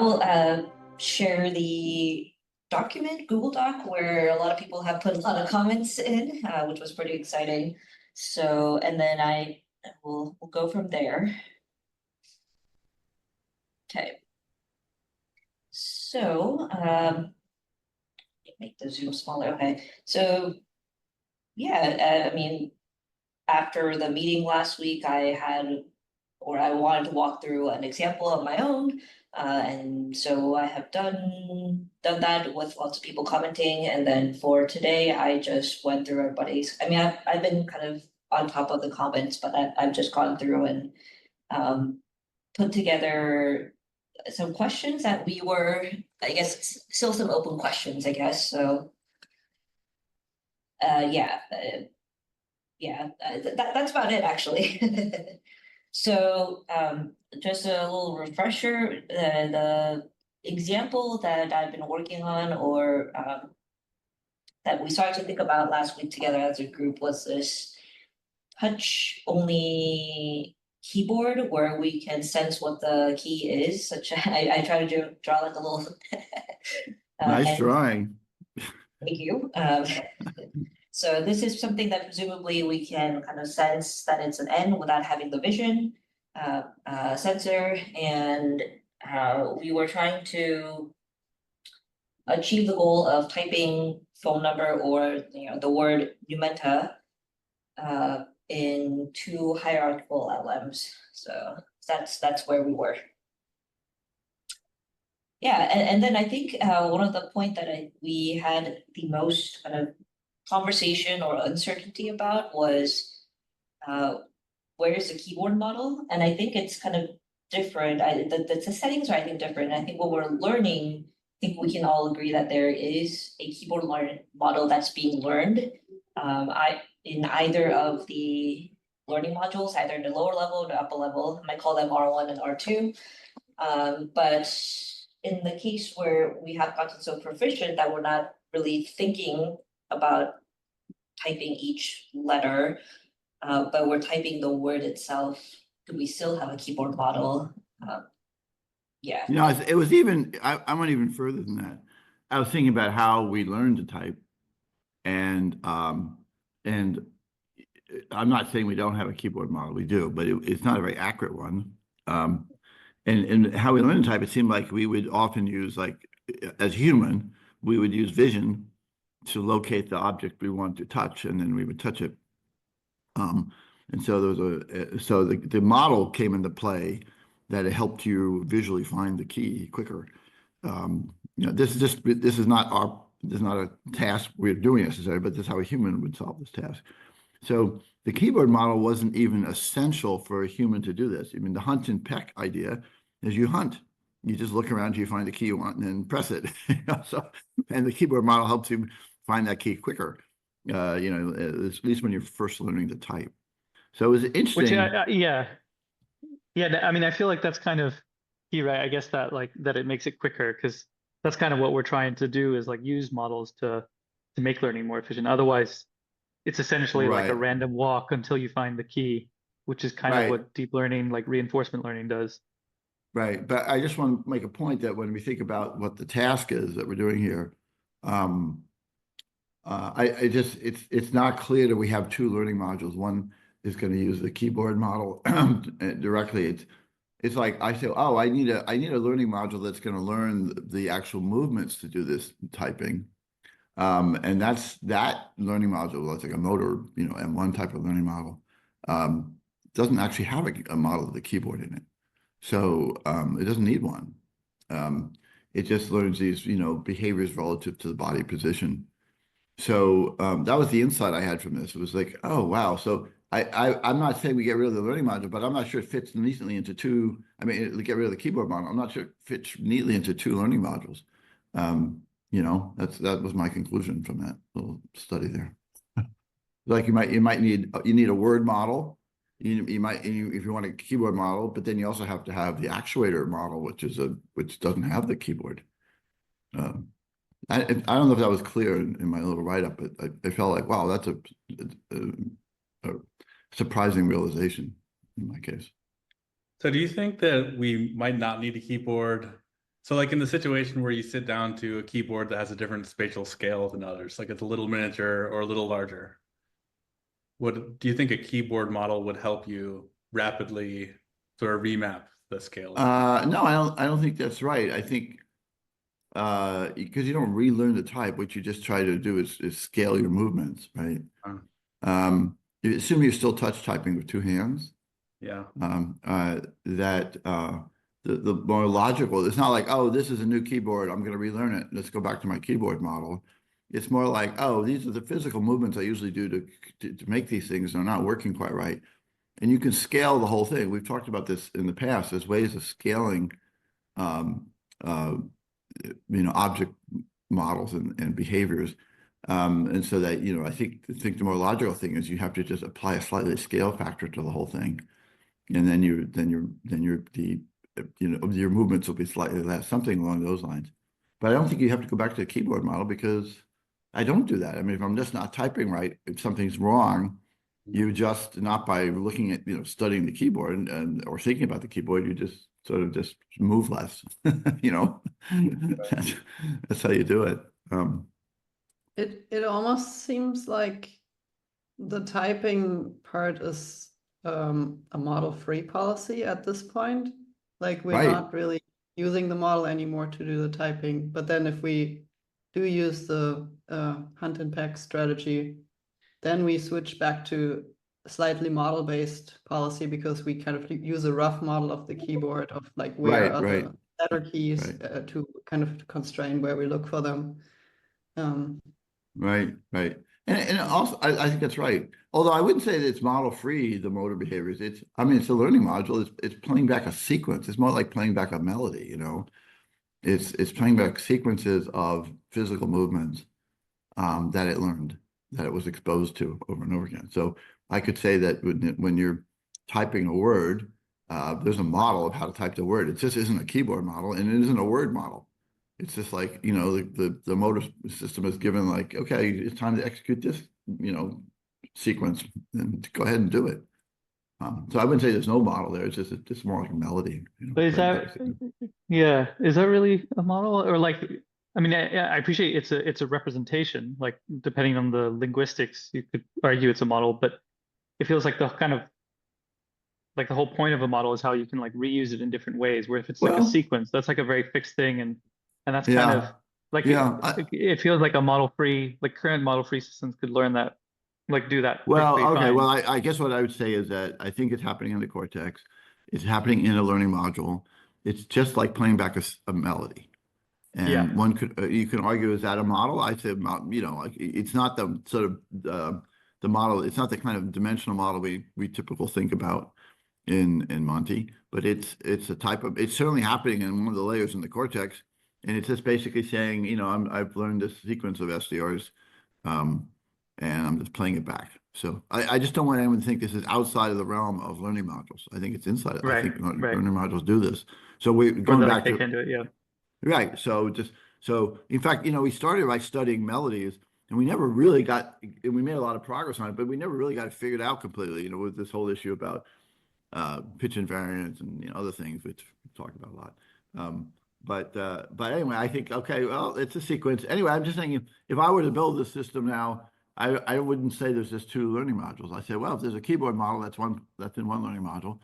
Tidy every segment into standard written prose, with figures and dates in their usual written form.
will share the document, Google Doc, where a lot of people have put a lot of comments in, which was pretty exciting. So, and then we'll go from there. Okay. So, make the Zoom smaller. Okay. So, yeah, I mean, after the meeting last week, I wanted to walk through an example of my own. And so I have done that with lots of people commenting. And then for today, I just went through everybody's. I mean, I've been kind of on top of the comments, but I've just gone through and put together some questions that we were, I guess, still some open questions, I guess. So, that's about it, actually. So, just a little refresher, the example that I've been working on or that we started to think about last week together as a group was this touch only keyboard where we can sense what the key is. I try to draw like a little nice drawing. Thank you. So this is something that presumably we can kind of sense that it's an N without having the vision sensor. And we were trying to achieve the goal of typing phone number or the word numenta in two hierarchical LMs. So that's where we were. Yeah, and then I think one of the point that we had the most kind of conversation or uncertainty about was where's the keyboard model? And I think it's kind of different. The settings are, I think, different. I think what we're learning, I think we can all agree that there is a keyboard model that's being learned. In either of the learning modules, either in the lower level or the upper level. I might call them R1 and R2. But in the case where we have gotten so proficient that we're not really thinking about typing each letter, but we're typing the word itself, do we still have a keyboard model? Yeah. It was even, I went even further than that. I was thinking about how we learn to type. And I'm not saying we don't have a keyboard model, we do, but it's not a very accurate one. And how we learn to type, it seemed like we would often use, like, as human, we would use vision to locate the object we want to touch, and then we would touch it. And so there was the model came into play that it helped you visually find the key quicker. This is not a task we're doing necessarily, but this is how a human would solve this task. So the keyboard model wasn't even essential for a human to do this. I mean, the hunt and peck idea is you hunt. You just look around, you find the key you want, and then press it. And the keyboard model helps you find that key quicker. At least when you're first learning to type. So it was interesting. Yeah. I mean, I feel like that's kind of key, right? I guess that it makes it quicker, because that's kind of what we're trying to do, is like use models to make learning more efficient. Otherwise, it's essentially like a random walk until you find the key, which is kind of what deep learning, like reinforcement learning, does. Right. But I just want to make a point that when we think about what the task is that we're doing here, it's not clear that we have two learning modules. One is going to use the keyboard model directly. It's like I say, oh, I need a learning module that's going to learn the actual movements to do this typing. And that learning module, that's like a motor, M1 type of learning model, doesn't actually have a model of the keyboard in it. So it doesn't need one. It just learns these, behaviors relative to the body position. So that was the insight I had from this. It was like, oh, wow. So I'm not saying we get rid of the learning module, but I'm not sure it fits neatly into two. I mean, get rid of the keyboard model. I'm not sure it fits neatly into two learning modules. That was my conclusion from that little study there. Like you need a word model. You might, if you want a keyboard model, but then you also have to have the actuator model, which doesn't have the keyboard. I don't know if that was clear in my little write-up, but I felt like, wow, that's a surprising realization in my case. So do you think that we might not need a keyboard So like in the situation where you sit down to a keyboard that has a different spatial scale than others, like it's a little miniature or a little larger, what do you think a keyboard model would help you rapidly sort of remap the scale? No, I don't think that's right. I think because you don't relearn the type, what you just try to do is scale your movements, right? You assume you're still touch typing with two hands. Yeah. The more logical, it's not like, oh, this is a new keyboard, I'm going to relearn it. Let's go back to my keyboard model. It's more like, oh, these are the physical movements I usually do to make these things. They're not working quite right. And you can scale the whole thing. We've talked about this in the past. There's ways of scaling, object models and behaviors. And so that, I think the more logical thing is you have to just apply a slightly scale factor to the whole thing. And then your movements will be slightly less, something along those lines. But I don't think you have to go back to the keyboard model because I don't do that. I mean, if I'm just not typing right, if something's wrong, you just, not by looking at, studying the keyboard or thinking about the keyboard, you just sort of just move less, that's how you do it. It almost seems like the typing part is a model-free policy at this point. Like we're Right. not really using the model anymore to do the typing. But then if we do use the hunt and peck strategy, then we switch back to a slightly model-based policy because we kind of use a rough model of the keyboard of like where are the letter keys to kind of constrain where we look for them. Right. And also, I think that's right. Although I wouldn't say that it's model free, the motor behaviors. It's a learning module. It's playing back a sequence. It's more like playing back a melody, It's playing back sequences of physical movements that it learned, that it was exposed to over and over again. So I could say that when you're typing a word, there's a model of how to type the word. It just isn't a keyboard model, and it isn't a word model. It's just like, the motor system is given like, okay, it's time to execute this, sequence, and go ahead and do it. So I wouldn't say there's no model there. It's just more like a melody. But is that really a model? Or like, I mean, I appreciate it's a representation, like depending on the linguistics, you could argue it's a model, but it feels like the whole point of a model is how you can like reuse it in different ways, where if it's like a sequence, that's like a very fixed thing, and that's kind of like it feels like a model-free, like current model-free systems could learn that, like do that. Well, okay. Fine. Well, I guess what I would say is that I think it's happening in the cortex. It's happening in a learning module. It's just like playing back a melody. And one could, you can argue, is that a model? I'd say, like it's not the sort of the model. It's not the kind of dimensional model we typical think about in Monty, but it's a type of, it's certainly happening in one of the layers in the cortex. And it's just basically saying, I've learned this sequence of SDRs, and I'm just playing it back. So I just don't want anyone to think this is outside of the realm of learning modules. I think it's inside. I think learning modules do this. So we're going back to, can do it, right. So in fact, we started by studying melodies, and we never really got, and we made a lot of progress on it, but we never really got it figured out completely, with this whole issue about pitch invariance and other things, which we talked about a lot. But anyway, I think, okay, well, it's a sequence. Anyway, I'm just saying, if I were to build this system now, I wouldn't say there's just two learning modules. I say, well, if there's a keyboard model, that's in one learning module,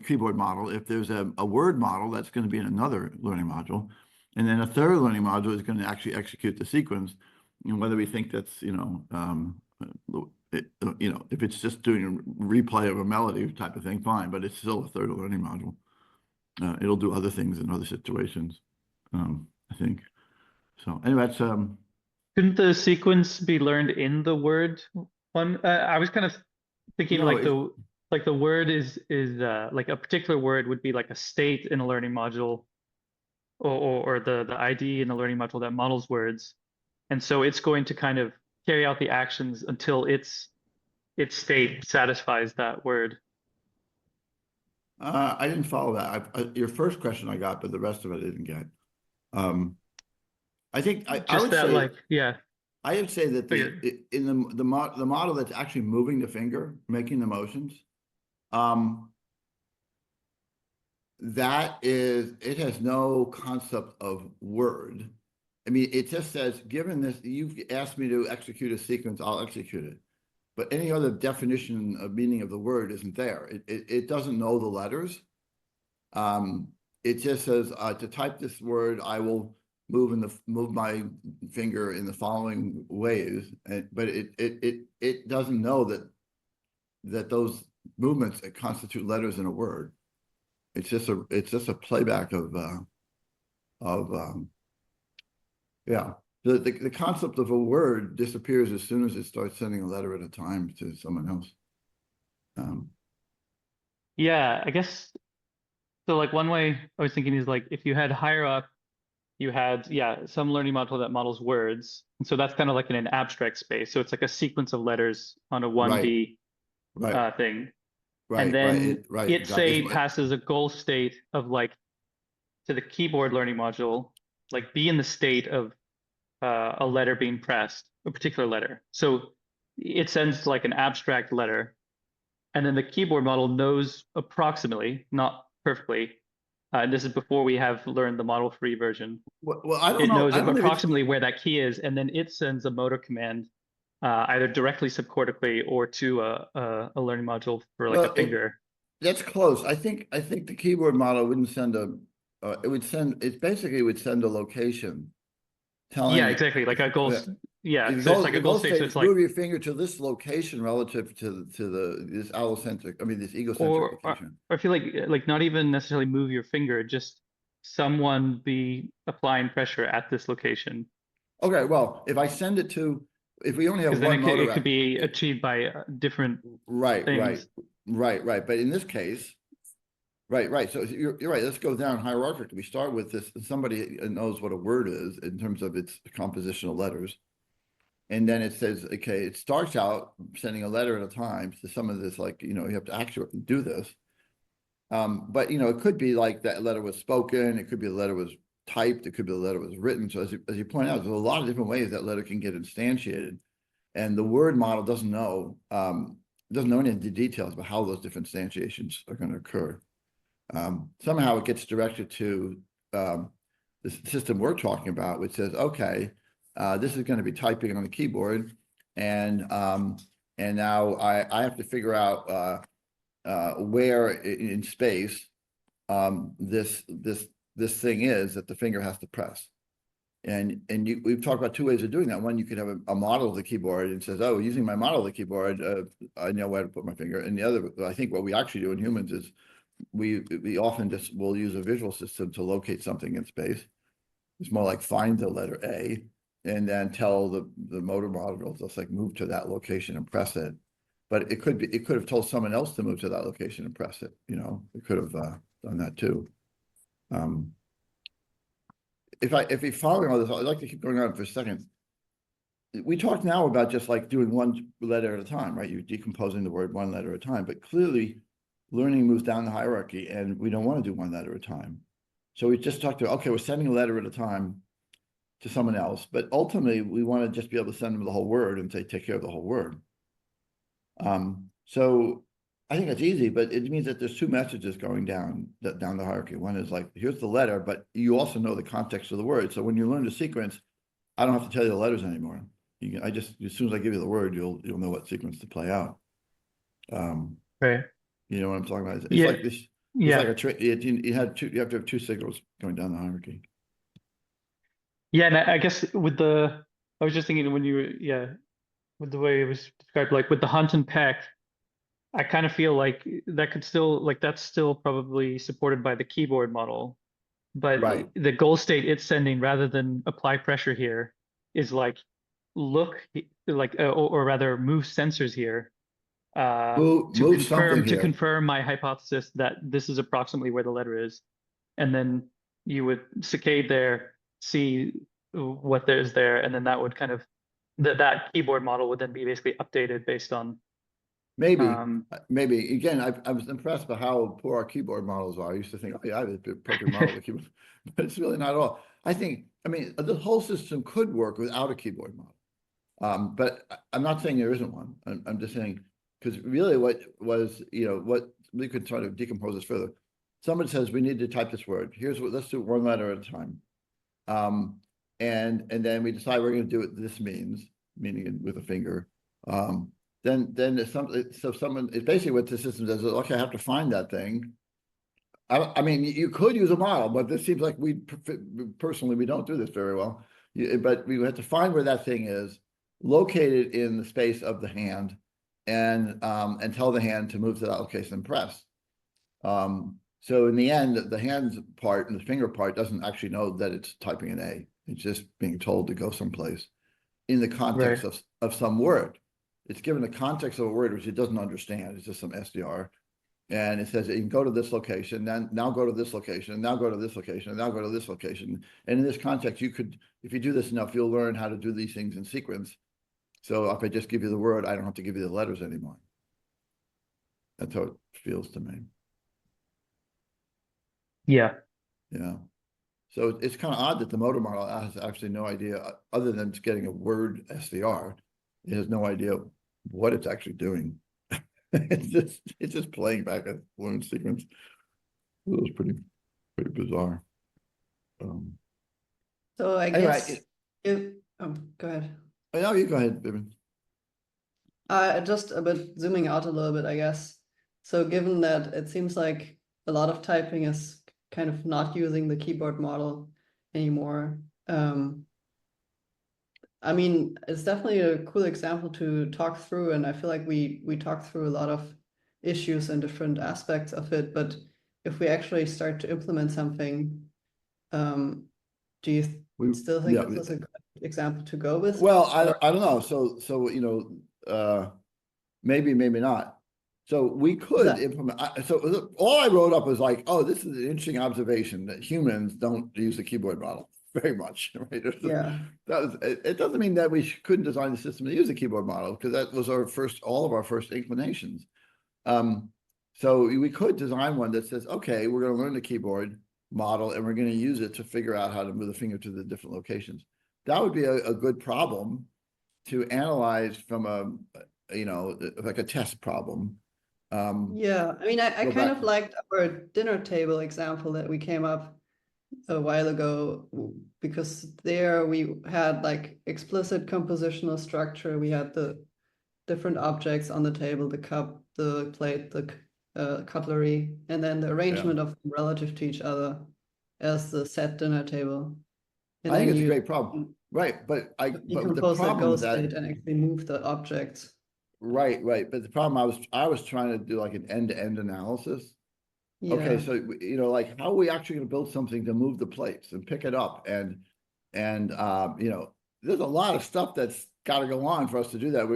keyboard model. If there's a word model, that's going to be in another learning module. And then a third learning module is going to actually execute the sequence. And whether we think that's, if it's just doing a replay of a melody type of thing, fine, but it's still a third learning module. It'll do other things in other situations, I think. So anyway, that's couldn't the sequence be learned in the word one? I was kind of thinking the word is like a particular word would be like a state in a learning module, or the ID in the learning module that models words, and so it's going to kind of carry out the actions until its state satisfies that word. I didn't follow that. Your first question I got, but the rest of it I didn't get. I think I would say, I would say that the model that's actually moving the finger, making the motions, it has no concept of word. I mean, it just says, given this, you've asked me to execute a sequence, I'll execute it. But any other definition of meaning of the word isn't there. It doesn't know the letters. It just says, to type this word, I will move my finger in the following ways. But it doesn't know that those movements constitute letters in a word. It's just a playback of yeah. The concept of a word disappears as soon as it starts sending a letter at a time to someone else. Yeah, I guess so. Like one way I was thinking is like if you had higher up, you had some learning module that models words, and so that's kind of like in an abstract space. So it's like a sequence of letters on a 1D Right. thing, Right. and then Right. it Exactly. say passes a goal state of like to the keyboard learning module, like be in the state of a letter being pressed, a particular letter. So it sends like an abstract letter, and then the keyboard model knows approximately, not perfectly. This is before we have learned the model free version. Well, I don't It know. knows I don't know if it's- approximately where that key is, and then it sends a motor command either directly subcortically or to a learning module for like Well, a finger. That's close. I think the keyboard model wouldn't send it basically would send a location telling Yeah, exactly. Like a goal. Yeah. Yeah, so it's like a goal state. So it's like move your finger to this location relative to this allocentric, I mean this egocentric or location. I feel like not even necessarily move your finger, just someone be applying pressure at this location. Okay, well, if we only have Because then one motor it could be achieved by different right. things. But in this case, right. So you're right. Let's go down hierarchically. We start with this. Somebody knows what a word is in terms of its compositional letters. And then it says, okay, it starts out sending a letter at a time to some of this, like, you have to actually do this. But, it could be like that letter was spoken. It could be the letter was typed. It could be the letter was written. So as you point out, there's a lot of different ways that letter can get instantiated. And the word model doesn't know any of the details about how those different instantiations are going to occur. Somehow it gets directed to the system we're talking about, which says, okay, this is going to be typing on the keyboard, and now I have to figure out where in space this thing is that the finger has to press. And we've talked about two ways of doing that. One, you could have a model of the keyboard and says, oh, using my model of the keyboard, I know where to put my finger. And the other, I think what we actually do in humans is we often just will use a visual system to locate something in space. It's more like find the letter A and then tell the motor module just like move to that location and press it. But it could have told someone else to move to that location and press it. It could have done that too. If we follow all this, I'd like to keep going on for a second. We talked now about just like doing one letter at a time, right? You're decomposing the word one letter at a time, but clearly learning moves down the hierarchy and we don't want to do one letter at a time. So we just talked about, okay, we're sending a letter at a time to someone else, but ultimately we want to just be able to send them the whole word and say, take care of the whole word. So I think it's easy, but it means that there's two messages going down the hierarchy. One is like, here's the letter, but you also know the context of the word. So when you learn the sequence, I don't have to tell you the letters anymore. As soon as I give you the word, you'll know what sequence to play out. Right. You know what I'm talking about? It's Yeah. like this. It's like a trick. You have to have two signals going down the hierarchy. Yeah, and I guess I was just thinking when with the way it was described, like with the hunt and peck, I kind of feel like that could still, like that's still probably supported by the keyboard model, but Right. the goal state it's sending rather than apply pressure here is like look like or rather move sensors here to confirm my hypothesis that this is approximately where the letter is, and then you would saccade there, see what there's there, and then that would kind of that keyboard model would then be basically updated based on Maybe again, I was impressed by how poor our keyboard models are. I used to think, oh yeah, I have a perfect model of the keyboard, but it's really not at all. I mean, the whole system could work without a keyboard model. But I'm not saying there isn't one. I'm just saying, because really what was, what we could try to decompose this further. somebody says, we need to type this word. Here's what, let's do it one letter at a time. And then we decide we're going to do what this means, meaning it with a finger. Then if someone, it's basically what the system does is, okay, I have to find that thing. I mean, you could use a model, but this seems like personally, we don't do this very well. But we have to find where that thing is, locate it in the space of the hand, and tell the hand to move to that location and press. So in the end, the hands part and the finger part doesn't actually know that it's typing an A. It's just being told to go someplace in the context of some word. It's given the context of a word which it doesn't understand. It's just some SDR. And it says you can go to this location, then now go to this location, and now go to this location, and now go to this location. And in this context, you could, if you do this enough, you'll learn how to do these things in sequence. So if I just give you the word, I don't have to give you the letters anymore. That's how it feels to me. Yeah. Yeah. So it's kind of odd that the motor model has actually no idea, other than it's getting a word SVR. It has no idea what it's actually doing. It's just playing back a balloon sequence. It was pretty bizarre. So I guess go ahead. Oh, no, you go ahead, Vivian. Just a bit zooming out a little bit, I guess. So given that it seems like a lot of typing is kind of not using the keyboard model anymore. I mean, it's definitely a cool example to talk through, and I feel like we talked through a lot of issues and different aspects of it. But if we actually start to implement something, do you still think this is a good example to go with? Well, I don't know. So you know, maybe not. So we could implement. So all I wrote up was like, oh, this is an interesting observation that humans don't use the keyboard model very much, right? Yeah. It doesn't mean that we couldn't design the system to use the keyboard model, because that was all of our first inclinations. So we could design one that says, okay, we're going to learn the keyboard model and we're going to use it to figure out how to move the finger to the different locations. That would be a good problem to analyze from like a test problem. Yeah, I mean, I kind of liked our dinner table example that we came up a while ago, because there we had like explicit compositional structure. We had the different objects on the table, the cup, the plate, the cutlery, and then the arrangement of them relative to each other as the set dinner table. And I think it's a great problem, right? But decompose that goal state and actually move the objects. Right. But the problem I was trying to do like an end-to-end analysis. Yeah. Okay, so like how are we actually going to build something to move the plates and pick it up, and there's a lot of stuff that's got to go on for us to do that.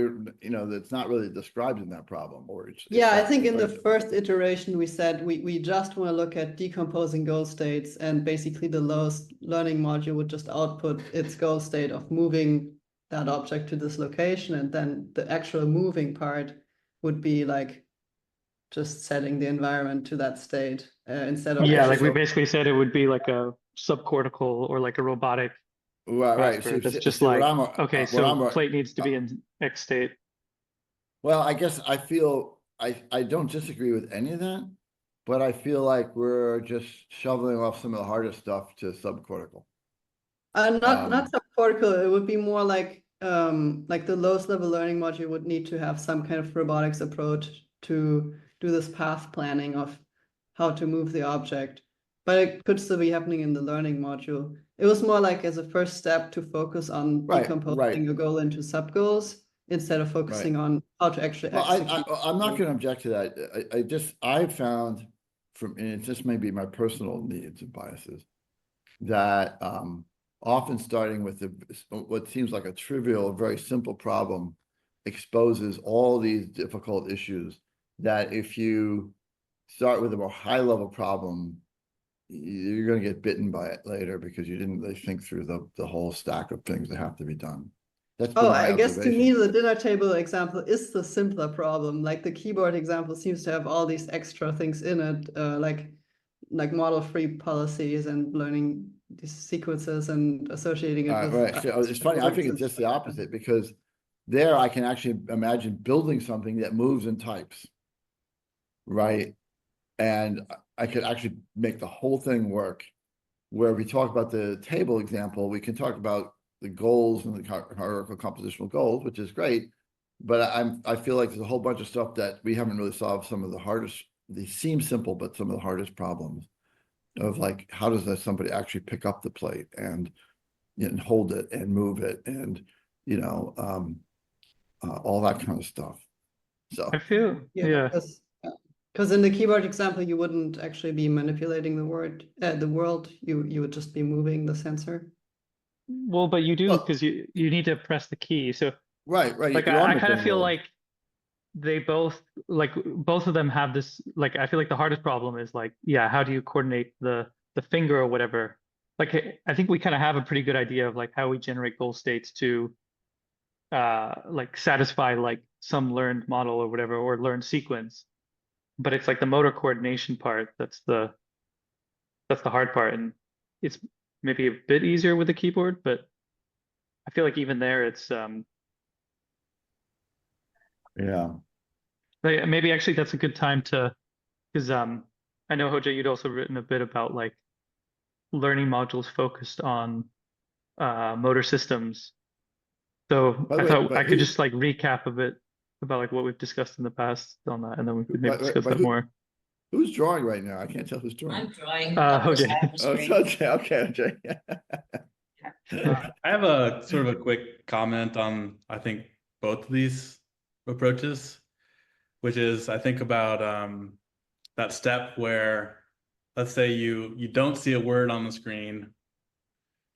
That's not really described in that problem. Or I think in the first iteration we said we just want to look at decomposing goal states, and basically the lowest learning module would just output its goal state of moving that object to this location, and then the actual moving part would be like just setting the environment to that state instead of like we basically said it would be like a subcortical or like a robotic. Right. So it's just like, okay, so plate needs to be in X state. Well, I guess I feel I don't disagree with any of that, but I feel like we're just shoveling off some of the hardest stuff to subcortical. Not subcortical. It would be more like the lowest level learning module would need to have some kind of robotics approach to do this path planning of how to move the object, but it could still be happening in the learning module. It was more like as a first step to focus on decomposing a goal into sub goals instead of focusing on how to actually execute. I'm not going to object to that. I found and it just may be my personal needs and biases, that often starting with what seems like a trivial, very simple problem exposes all these difficult issues that if you start with a more high level problem, you're going to get bitten by it later because you didn't really think through the whole stack of things that have to be done. I guess to me the dinner table example is the simpler problem. Like the keyboard example seems to have all these extra things in it, like model-free policies and learning these sequences and associating it with. Right. So it's funny. I think it's just the opposite, because there I can actually imagine building something that moves and types. Right. And I could actually make the whole thing work. Where we talk about the table example, we can talk about the goals and the hierarchical compositional goals, which is great. But I feel like there's a whole bunch of stuff that we haven't really solved. Some of the hardest, they seem simple, but some of the hardest problems of like, how does somebody actually pick up the plate and hold it and move it and, all that kind of stuff. So I feel, yeah. Because in the keyboard example, you wouldn't actually be manipulating the world. You would just be moving the sensor. Well, but you do, Well- because you need to press the key. So right. like you are I kind of manipulating feel the world. like they both of them have this, like I feel like the hardest problem is like, yeah, how do you coordinate the finger or whatever? Like I think we kind of have a pretty good idea of like how we generate goal states to like satisfy like some learned model or whatever, or learned sequence. But it's like the motor coordination part that's the hard part, and it's maybe a bit easier with the keyboard, but I feel like even there it's Yeah. like, maybe actually that's a good time to, because I know Hoja, you'd also written a bit about like learning modules focused on motor systems. So By the I way, thought but I could just like recap a bit about like what we've discussed in the past on that, and then we could maybe discuss that more. Who's drawing right now? I can't tell who's drawing. I'm drawing. Hoja. Oh, it's okay. I have a sort of a quick comment on, I think, both of these approaches, which is I think about that step where, let's say you don't see a word on the screen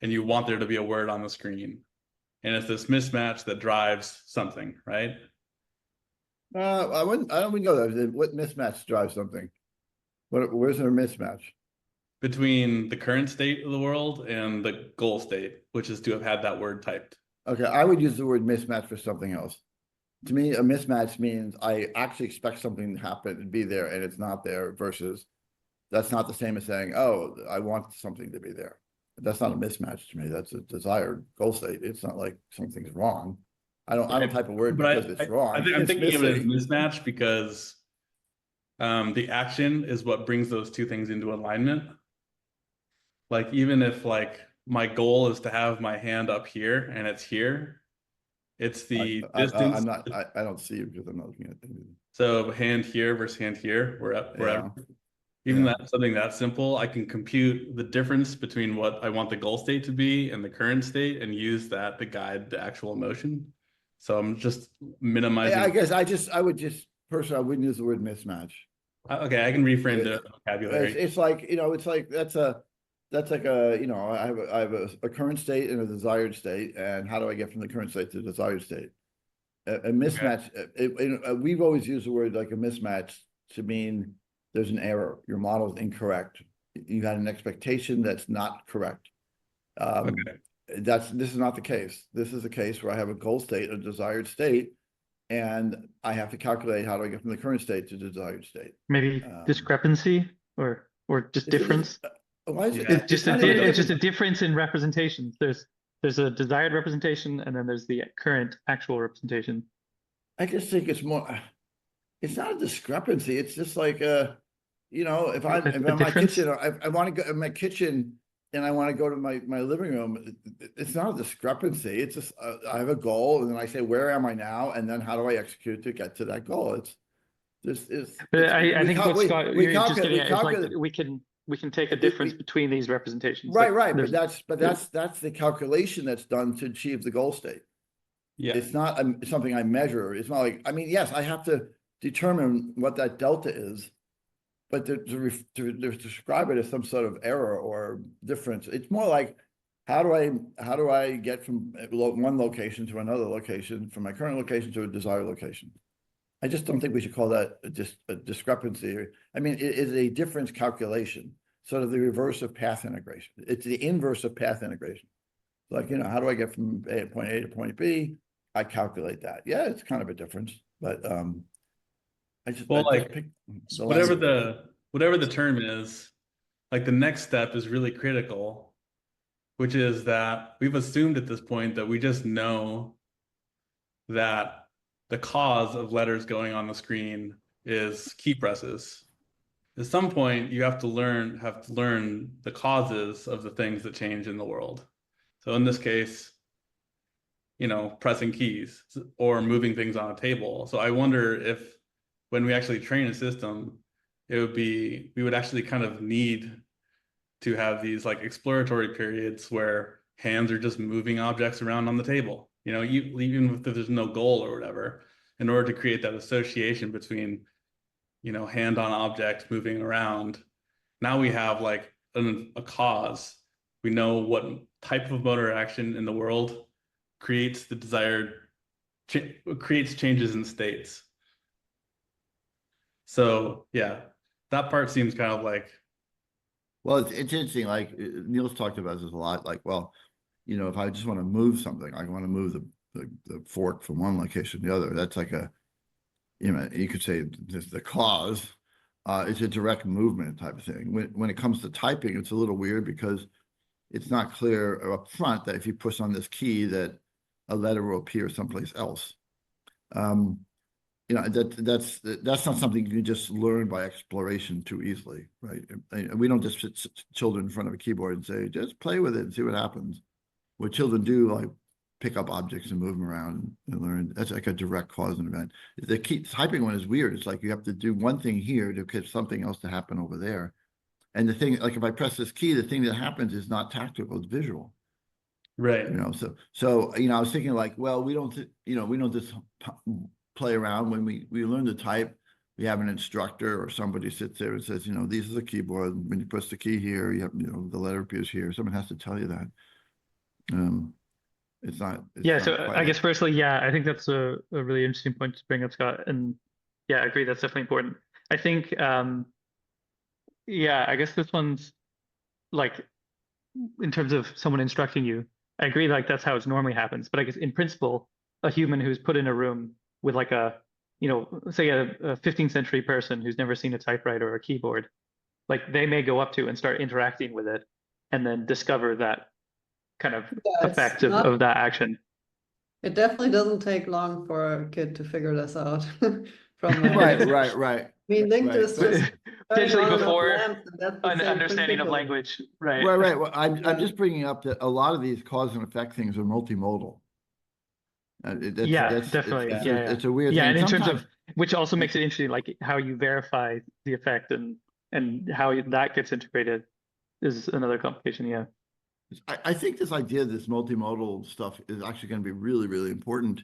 and you want there to be a word on the screen. And it's this mismatch that drives something, right? I don't go there. What mismatch drives something? Where's there a mismatch? Between the current state of the world and the goal state, which is to have had that word typed. Okay, I would use the word mismatch for something else. To me, a mismatch means I actually expect something to happen and be there and it's not there, versus that's not the same as saying, oh, I want something to be there. That's not a mismatch to me. That's a desired goal state. It's not like something's wrong. I don't type a word because it's wrong. I'm thinking of it as mismatch because the action is what brings those two things into alignment. Like even if like my goal is to have my hand up here and it's here, it's the distance. I don't see you because I'm not looking at things. So hand here versus hand here, even that's something that simple, I can compute the difference between what I want the goal state to be and the current state and use that to guide the actual motion. So I'm just minimizing. I guess I would just personally, I wouldn't use the word mismatch. Okay, I can reframe the vocabulary. It's like, it's like that's like I have a current state and a desired state, and how do I get from the current state to the desired state? A mismatch. We've always used the word like a mismatch to mean there's an error. Your model is incorrect. You had an expectation that's not correct. This is not the case. This is a case where I have a goal state, a desired state, and I have to calculate how do I get from the current state to the desired state. Maybe discrepancy or just difference. Why is it? It's just a difference in representations. There's a desired representation, and then there's the current actual representation. I just think it's more. It's not a discrepancy. It's just like if I'm in my kitchen, or I want to go in my kitchen, and I want to go to my living room. It's not a discrepancy. It's just I have a goal, and then I say, where am I now? And then how do I execute to get to that goal? It's just is. I think what Scott you're just getting at is like we can take a difference between these representations. Right, right. But that's the calculation that's done to achieve the goal state. Yeah. It's not something I measure. It's not like, I mean, yes, I have to determine what that delta is, but to describe it as some sort of error or difference, it's more like, how do I get from one location to another location, from my current location to a desired location? I just don't think we should call that just a discrepancy. I mean, it is a difference calculation, sort of the reverse of path integration. It's the inverse of path integration. Like, how do I get from point A to point B? I calculate that. Yeah, it's kind of a difference, but whatever the term is, like the next step is really critical, which is that we've assumed at this point that we just know that the cause of letters going on the screen is key presses. at some point you have to learn the causes of the things that change in the world. So in this case, you know, pressing keys or moving things on a table. So I wonder if when we actually train a system, we would actually kind of need to have these like exploratory periods where hands are just moving objects around on the table. You know, even if there's no goal or whatever, in order to create that association between, you know, hand on object moving around. Now we have like a cause. We know what type of motor action in the world creates the desired, creates changes in states. So yeah, that part seems kind of like. Well, it's interesting. Like Niels talked about this a lot. Like, well, you know, if I just want to move something, I want to move the fork from one location to the other. That's like a, you know, you could say this the cause. It's a direct movement type of thing. When it comes to typing, it's a little weird because it's not clear up front that if you push on this key that a letter will appear someplace else. You know, that's not something you can just learn by exploration too easily, right? And we don't just sit children in front of a keyboard and say, just play with it and see what happens. What children do, like pick up objects and move them around and learn. That's like a direct cause and event. The key typing one is weird. It's like you have to do one thing here to get something else to happen over there. And the thing, like if I press this key, the thing that happens is not tactical, it's visual. Right. You know, so you know, I was thinking like, well, we don't just play around when we learn to type. We have an instructor or somebody sits there and says, you know, this is a keyboard. When you press the key here, you have, you know, the letter appears here. Someone has to tell you that. It's not. Yeah, so I guess firstly, yeah, I think that's a really interesting point to bring up, Scott. And yeah, I agree, that's definitely important. I think, yeah, I guess this one's like, in terms of someone instructing you, I agree, like that's how it normally happens. But I guess in principle, a human who's put in a room with like a, you know, say a 15th century person who's never seen a typewriter or a keyboard, like they may go up to and start interacting with it and then discover that kind of effect of that action. It definitely doesn't take long for a kid to figure this out. From right. I mean, Linked is just potentially before an understanding of language, right? Right. Well, I'm just bringing up that a lot of these cause and effect things are multimodal. Definitely. It's a weird thing. And in terms of, which also makes it interesting, like how you verify the effect and how that gets integrated is another complication. Yeah. I think this idea of this multimodal stuff is actually going to be really, really important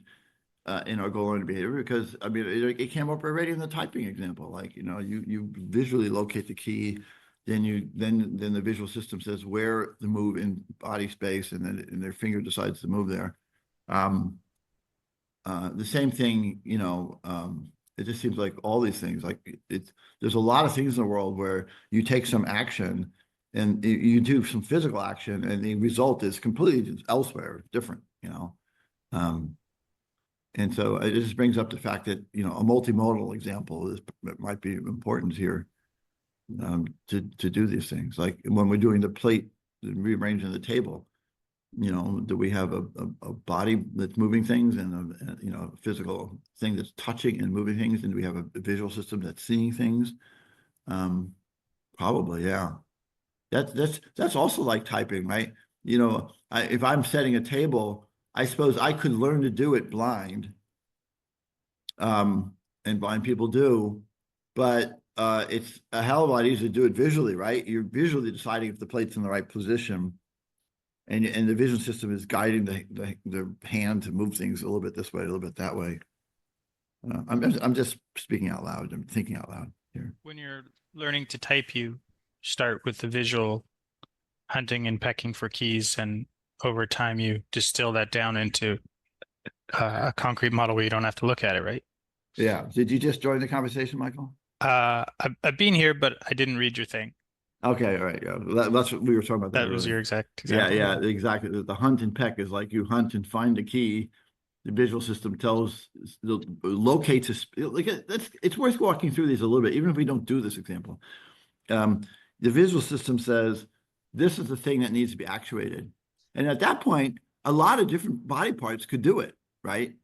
in our goal-oriented behavior, because I mean it came up already in the typing example. Like, you know, you visually locate the key, then the visual system says where to move in body space, and then their finger decides to move there. The same thing, you know, it just seems like all these things, like there's a lot of things in the world where you take some action and you do some physical action and the result is completely elsewhere, different, you know. And so it just brings up the fact that, you know, a multimodal example might be important here to do these things. Like when we're doing the plate, rearranging the table, you know, do we have a body that's moving things and a you know, a physical thing that's touching and moving things, and do we have a visual system that's seeing things? Probably, yeah. That's also like typing, right? You know, if I'm setting a table, I suppose I could learn to do it blind, and blind people do, but it's a hell of a lot easier to do it visually, right? You're visually deciding if the plate's in the right position, and the vision system is guiding the hand to move things a little bit this way, a little bit that way. I'm just speaking out loud. I'm thinking out loud here. When you're learning to type, you start with the visual hunting and pecking for keys, and over time you distill that down into a concrete model where you don't have to look at it, right? Yeah. Did you just join the conversation, Michael? I've been here, but I didn't read your thing. Okay, all right. Yeah, that's what we were talking about. That was your exact example. Yeah, exactly. The hunt and peck is like you hunt and find a key. The visual system locates it's worth walking through these a little bit, even if we don't do this example. The visual system says this is the thing that needs to be actuated, and at that point, a lot of different body parts could do it, right?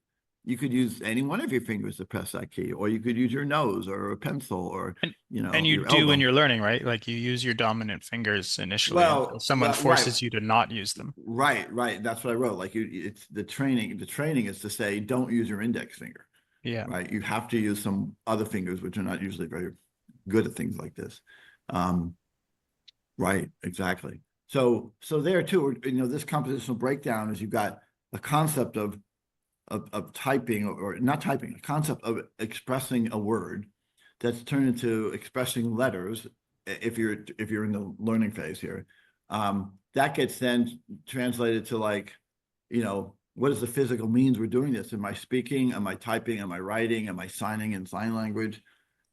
you could use any one of your fingers to press that key, or you could use your nose or a pencil or, you know, And you your do elbow. when you're learning, right? Like you use your dominant fingers initially Well, until someone right. forces you to not use them. Right. That's what I wrote. Like it's the training. The training is to say, don't use your index finger. Yeah. Right. You have to use some other fingers, which are not usually very good at things like this. Right. Exactly. So there too, you know, this compositional breakdown is you've got a concept of typing or not typing, a concept of expressing a word that's turned into expressing letters. If you're in the learning phase here, that gets then translated to like, you know, what is the physical means we're doing this? Am I speaking? Am I typing? Am I writing? Am I signing in sign language?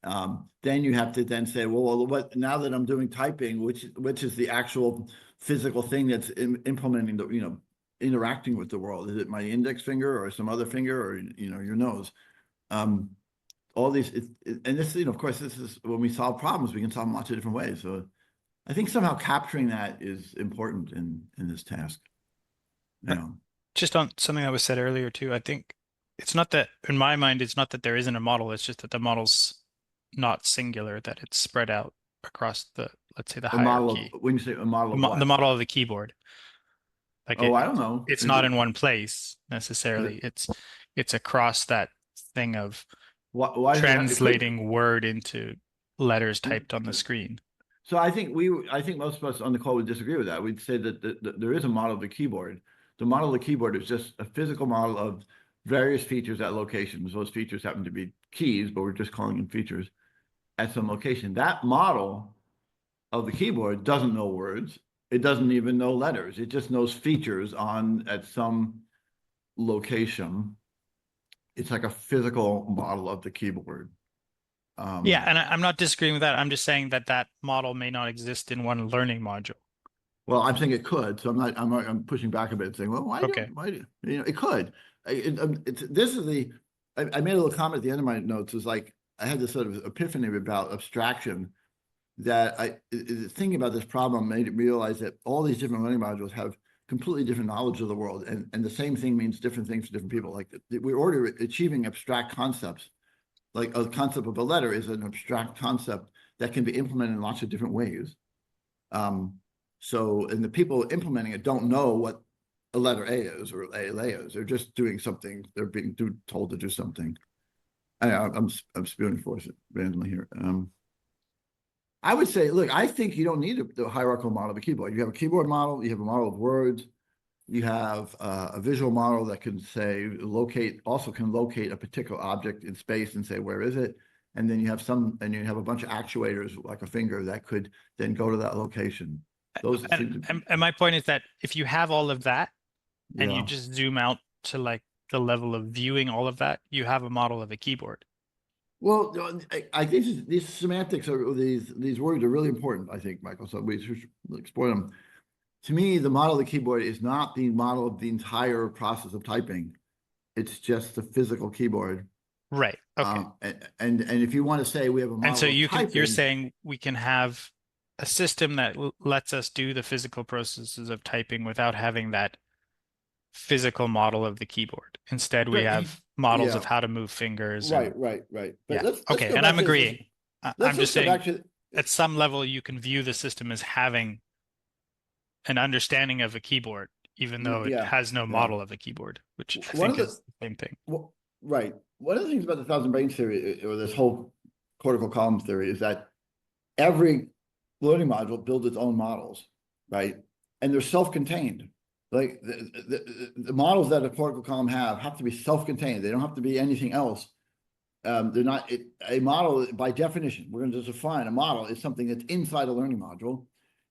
Then you have to then say, well, what now that I'm doing typing, which is the actual physical thing that's implementing the, you know, interacting with the world? Is it my index finger or some other finger or, you know, your nose? All these, and this, you know, of course, this is when we solve problems, we can solve them lots of different ways. So I think somehow capturing that is important in this task. You know. Just on something that was said earlier too, I think it's not that, in my mind, it's not that there isn't a model, it's just that the model's not singular, that it's spread out across the, let's say, the hierarchy. When you say a model of what? The model of the keyboard. Like I don't know. It's not in one place necessarily. It's across that thing of why translating word into letters typed on the screen. So I think most of us on the call would disagree with that. We'd say that there is a model of the keyboard. The model of the keyboard is just a physical model of various features at locations. Those features happen to be keys, but we're just calling them features at some location. That model of the keyboard doesn't know words. It doesn't even know letters. It just knows features at some location. It's like a physical model of the keyboard. Yeah, and I'm not disagreeing with that. I'm just saying that model may not exist in one learning module. Well, I'm saying it could, so I'm pushing back a bit, saying, well, why do you know, it could. This is I made a little comment at the end of my notes. Is like I had this sort of epiphany about abstraction, that thinking about this problem made me realize that all these different learning modules have completely different knowledge of the world, and the same thing means different things for different people. Like we're already achieving abstract concepts. Like a concept of a letter is an abstract concept that can be implemented in lots of different ways. And the people implementing it don't know what a letter A is or A is. They're just doing something. They're being told to do something. I'm spewing forth randomly here. I would say, look, I think you don't need the hierarchical model of a keyboard. You have a keyboard model. You have a model of words. You have a visual model that can say locate a particular object in space and say, where is it? And then you have a bunch of actuators like a finger that could then go to that location. And my point is that if you have all of that and Yeah. you just zoom out to like the level of viewing all of that, you have a model of a keyboard. Well, I think these semantics these words are really important, I think, Michael. So we should explore them. To me, the model of the keyboard is not the model of the entire process of typing. It's just the physical keyboard. Right. Okay. And if you want to say we have a model And so of typing, you're saying we can have a system that lets us do the physical processes of typing without having that physical model of the keyboard. Instead, we have models of how to move fingers. Right. But yeah. let's okay. go And back I'm to agreeing. I'm just saying at some level, you can view the system as having an understanding of a keyboard, even though it has no model of a keyboard, which I think is the same thing. Right. One of the things about the thousand brains theory, or this whole cortical column theory, is that every learning module builds its own models, right? And they're self-contained. Like the models that a cortical column have to be self-contained. They don't have to be anything else. They're not a model by definition. We're going to define a model is something that's inside a learning module.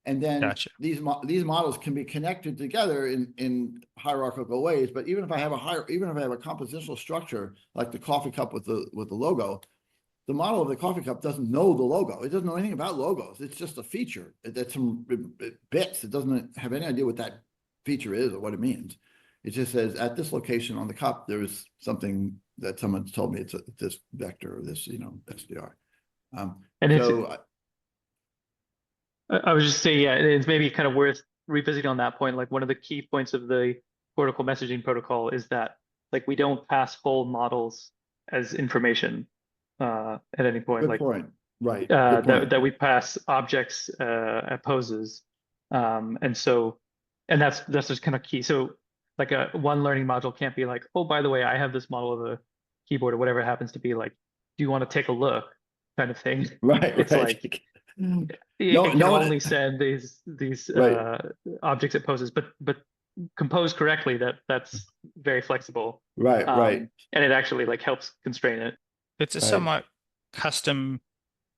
And then these models can be connected together in hierarchical ways. But even if I have a compositional structure like the coffee cup with the logo, the model of the coffee cup doesn't know the logo. It doesn't know anything about logos. It's just a feature. That's some bits. It doesn't have any idea what that feature is or what it means. It just says at this location on the cup there is something that someone's told me it's this vector or this SDR. I was just saying, it's maybe kind of worth revisiting on that point. Like one of the key points of the cortical messaging protocol is that like we don't pass whole models as information at any point. Good Like point. Right. Good point. that we pass objects at poses, and so that's just kind of key. So like one learning module can't be like, oh, by the way, I have this model of a keyboard or whatever it happens to be. Like, do you want to take a look, kind of thing. Right. It's right. like it can only send these Right. objects it poses, but composed correctly, that's very flexible. Right. Right. And it actually like helps constrain it. It's a Right. somewhat custom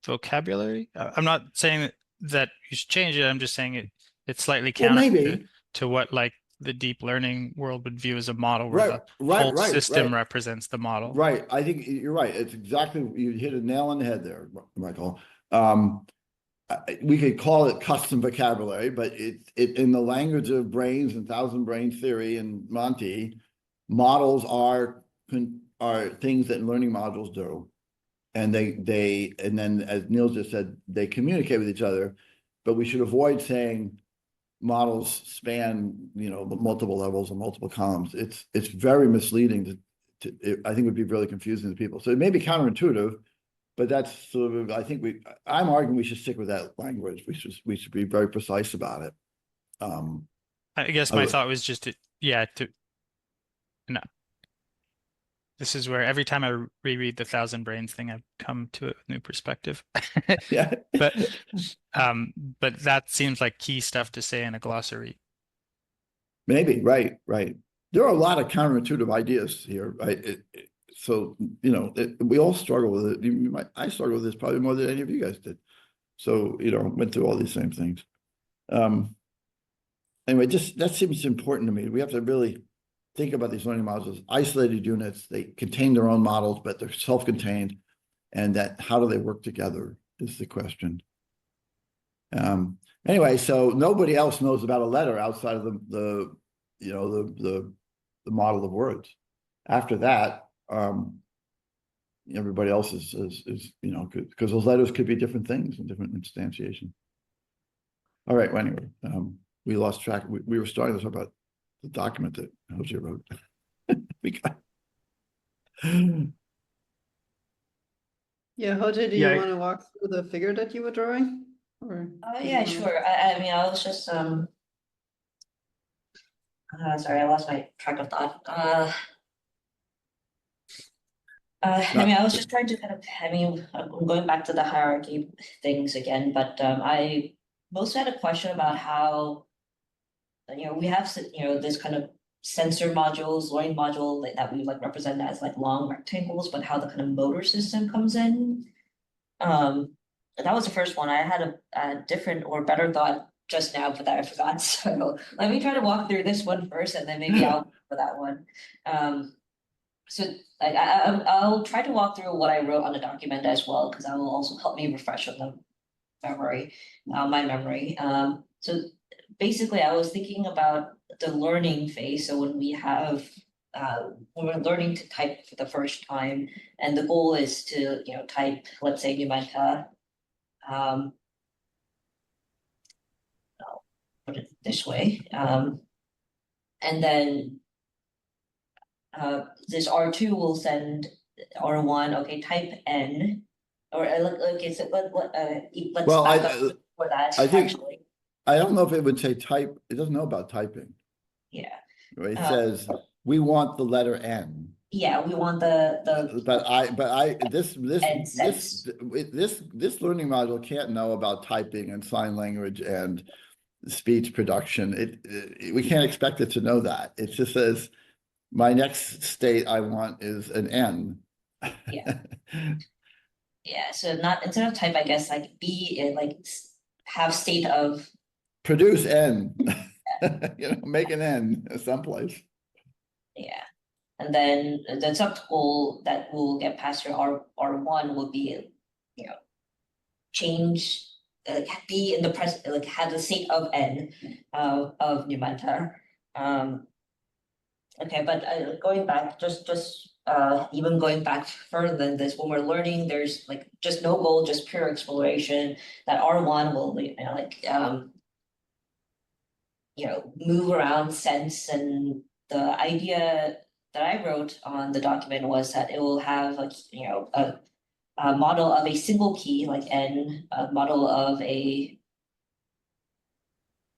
vocabulary. I'm not saying that you should change it. I'm just saying it's slightly Well, counter maybe. to what like the deep learning world would view as a model, Right. where the Right. whole Right. system right. represents the model. Right. I think you're right. It's exactly, you hit a nail on the head there, Michael. We could call it custom vocabulary, but it in the language of brains and thousand brain theory and Monty, models are things that learning modules do. And and then as Neil just said, they communicate with each other, but we should avoid saying models span, multiple levels and multiple columns. It's very misleading I think it would be really confusing to people. So it may be counterintuitive, but that's sort of, I think I'm arguing we should stick with that language. We should be very precise about it. I guess my thought was just this is where every time I reread the Thousand Brains thing, I've come to a new perspective. Yeah. But that seems like key stuff to say in a glossary. Maybe, right. There are a lot of counterintuitive ideas here, right? So, we all struggle with it. I struggle with this probably more than any of you guys did. So, went through all these same things. Anyway, that seems important to me. We have to really think about these learning models as isolated units. They contain their own models, but they're self-contained. And how do they work together is the question. Anyway, so nobody else knows about a letter outside of the model of words. After that, everybody else is because those letters could be different things in different instantiation. All right. Well, anyway, we lost track. We were starting to talk about the document that Jose wrote. We got. Yeah, Jose, do you want to walk through the figure that you were drawing? Or yeah, sure. I mean, I was just sorry, I lost my track of thought. I mean, I was just trying to I'm going back to the hierarchy things again, but I mostly had a question about how, we have, this kind of sensor modules, learning module that we represent as long rectangles, but how the kind of motor system comes in. That was the first one. I had a different or better thought just now, but that I forgot. So let me try to walk through this one first, and then maybe I'll for that one. So I'll try to walk through what I wrote on the document as well, because that will also help me refresh on the memory, my memory. So basically, I was thinking about the learning phase. So when we have when we're learning to type for the first time, and the goal is to type, let's say, Numenta. I'll put it this way, and then this R2 will send R1. Okay, type N, or okay. So let's Well, back up for that. I think I don't know if it would say type. It doesn't know about typing. Yeah. It says we want the letter N. Yeah, we want the. This learning module can't know about typing and sign language and speech production. We can't expect it to know that. It just says my next state I want is an N. Yeah. Yeah. So instead of type, I guess be have state of produce N. Make an N someplace. Yeah. And then the sub goal that will get passed through R1 will be, change, be in the present, have the state of N of Numenta. Okay, but going back, even going back further than this, when we're learning, there's just no goal, just pure exploration. That R1 will move around, sense, and the idea that I wrote on the document was that it will have like, you know, a model of a single key, like N, a model of a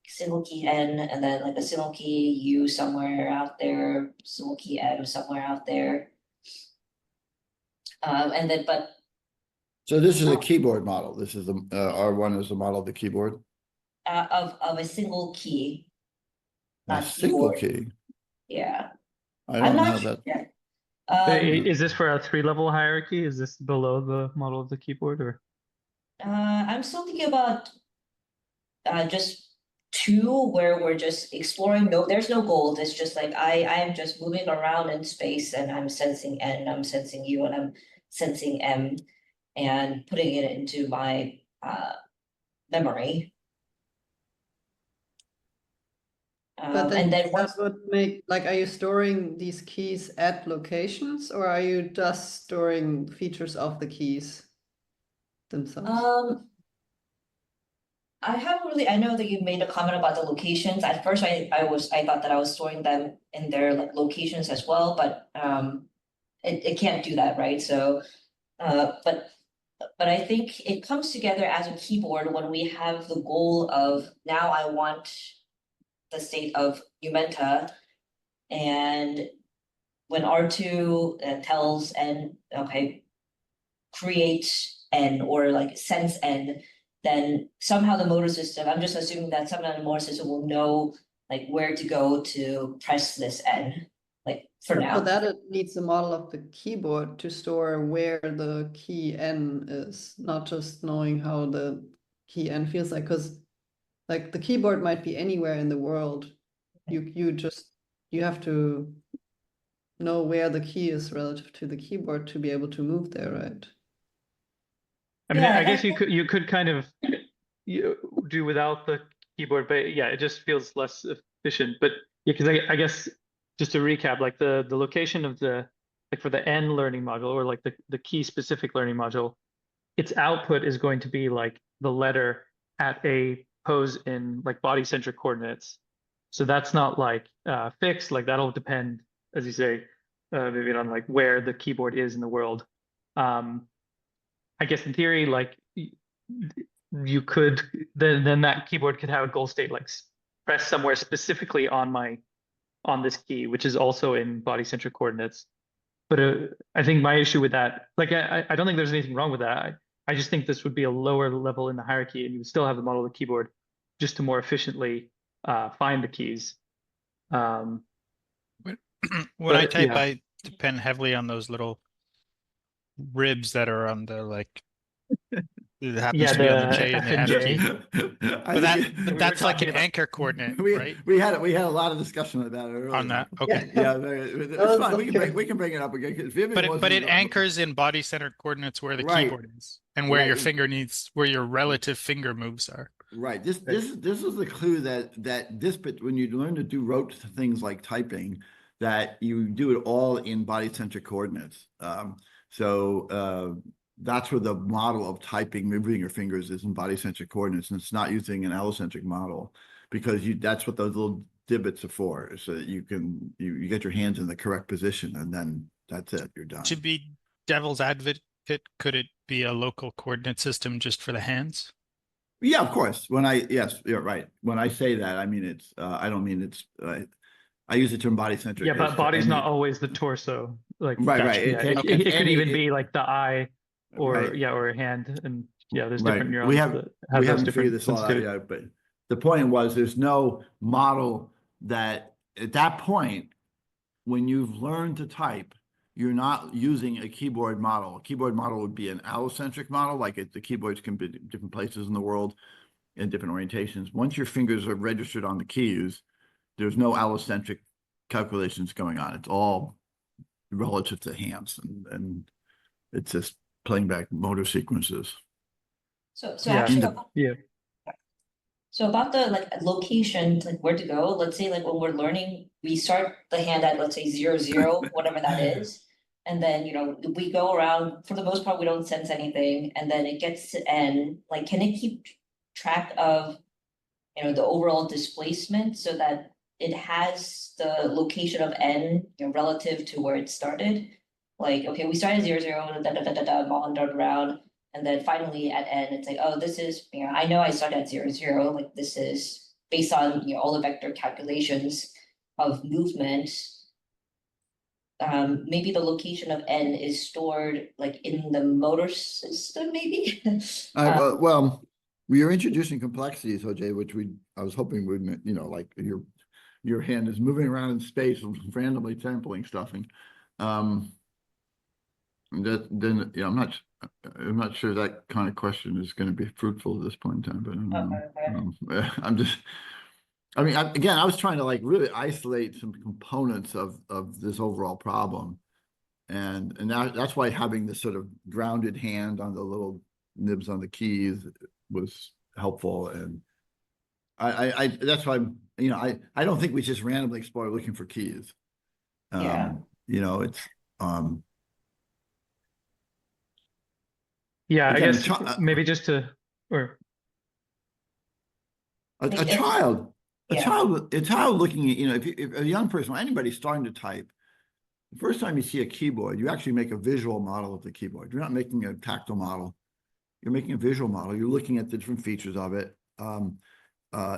single key N, and then like a single key U somewhere out there, single key M somewhere out there. And then, but So this is a keyboard model. This is the R1 is the model of the keyboard. of a single key, A not single keyboard. key. Yeah, I I'm don't not know that. sure. Is this for a 3-level hierarchy? Is this below the model of the keyboard, or? I'm still thinking about just 2 where we're just exploring. No, there's no goal. It's just like I am just moving around in space and I'm sensing N, I'm sensing U, and I'm sensing M, and putting it into my memory. But then And then that would make, like, are you storing these keys at locations, or are you just storing features of the keys themselves? I haven't really, I know that you made a comment about the locations. At first, I thought that I was storing them in their like locations as well, but it can't do that, right? So but I think it comes together as a keyboard when we have the goal of now I want the state of Numenta, and when R2 tells N, okay, create N or like sense N, then somehow the motor system, I'm just assuming that somehow the motor system will know like where to go to press this N, like for now. For that, it needs a model of the keyboard to store where the key N is, not just knowing how the key N feels like, because like the keyboard might be anywhere in the world. You have to know where the key is relative to the keyboard to be able to move there, right? I mean, Yeah, I guess you could kind of do without the keyboard, but yeah, it just feels less efficient. But yeah, because I guess just to recap, like the location of the, like for the N learning module, or like the key specific learning module, its output is going to be like the letter at a pose in like body centric coordinates. So that's not like fixed, like that'll depend, as you say, maybe on like where the keyboard is in the world. I guess in theory, like you could then that keyboard could have a goal state like press somewhere specifically on this key, which is also in body centric coordinates. But I think my issue with that, like I don't think there's anything wrong with that. I just think this would be a lower level in the hierarchy, and you would still have the model of the keyboard just to more efficiently find the keys. When but, I type, yeah. I depend heavily on those little ribs that are on the like. It happens to be on the J and the F and F J. key. But that's like an anchor coordinate, right? We had a lot of discussion about it earlier. On that, okay. Yeah, it's fine. We can bring it up again. But it anchors in body centered coordinates where the Right. keyboard is and where your Right. finger needs, where your relative finger moves are. Right. This is the clue but when you learn to do rote things like typing, that you do it all in body centric coordinates. That's where the model of typing, moving your fingers, is in body centric coordinates, and it's not using an allocentric model, because that's what those little divots are for, so that you get your hands in the correct position, and then that's it. You're done. To be devil's advocate, could it be a local coordinate system just for the hands? Yeah, of course. Yes, you're right. When I say that, I mean I don't mean it's. I use the term body centric. Yeah, but body's not always the torso. Like right. Yeah, it could even be like the eye, or or a hand, and there's different neurons. We haven't figured this all out yet, but the point was there's no model that at that point, when you've learned to type, you're not using a keyboard model. A keyboard model would be an allocentric model, like the keyboards can be different places in the world in different orientations. Once your fingers are registered on the keys, there's no allocentric calculations going on. It's all relative to hands, and it's just playing back motor sequences. So Yeah. actually, so about the like location, like where to go, let's say like when we're learning, we start the hand at, let's say 0, 0, whatever that is. And then, we go around, for the most part, we don't sense anything. And then it gets to N, like, can it keep track of, the overall displacement so that it has the location of n, relative to where it started. Like, okay, we started 0, 0, wandered around, and then finally at n, it's like, oh, this is, I know I started at 0, 0, like this is based on, all the vector calculations of movement. Maybe the location of n is stored like in the motor system, maybe. Well, we are introducing complexities, OJ, which I was hoping would, like your hand is moving around in space and randomly sampling stuffing. Then I'm not sure that kind of question is going to be fruitful at this point in time, but I don't know. I'm just, I mean, again, I was trying to like really isolate some components of this overall problem, and that's why having this sort of grounded hand on the little nibs on the keys was helpful. And I that's why I don't think we just randomly explore looking for keys. Yeah. It's Yeah, I again, guess maybe just to, or a child looking at, if a young person or anybody starting to type, the first time you see a keyboard, you actually make a visual model of the keyboard. You're not making a tactile model. You're making a visual model. You're looking at the different features of it.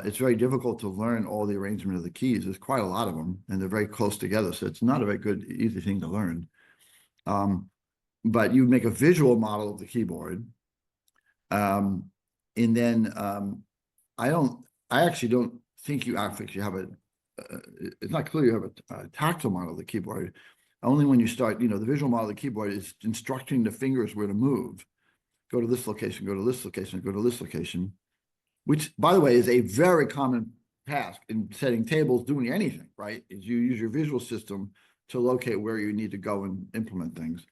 It's very difficult to learn all the arrangement of the keys. There's quite a lot of them, and they're very close together. So it's not a very good, easy thing to learn. But you make a visual model of the keyboard. And then I actually don't think you actually have it's not clear you have a tactile model of the keyboard. Only when you start, the visual model of the keyboard is instructing the fingers where to move. Go to this location, go to this location, go to this location, which, by the way, is a very common task in setting tables, doing anything, right? Is you use your visual system to locate where you need to go and implement things.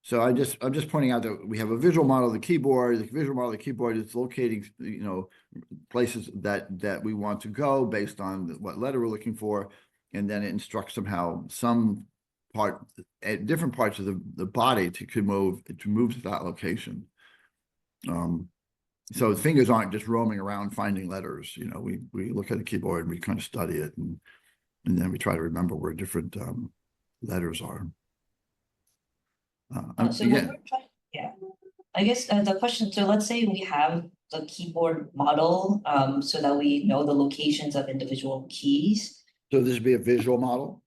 So I'm just pointing out that we have a visual model of the keyboard. The visual model of the keyboard is locating, places that we want to go based on what letter we're looking for, and then it instructs somehow some part at different parts of the body to move to that location. So the fingers aren't just roaming around finding letters. We look at the keyboard and we kind of study it, and then we try to remember where different letters are. So I guess the question, so let's say we have the keyboard model, so that we know the locations of individual keys. So this would be a visual model?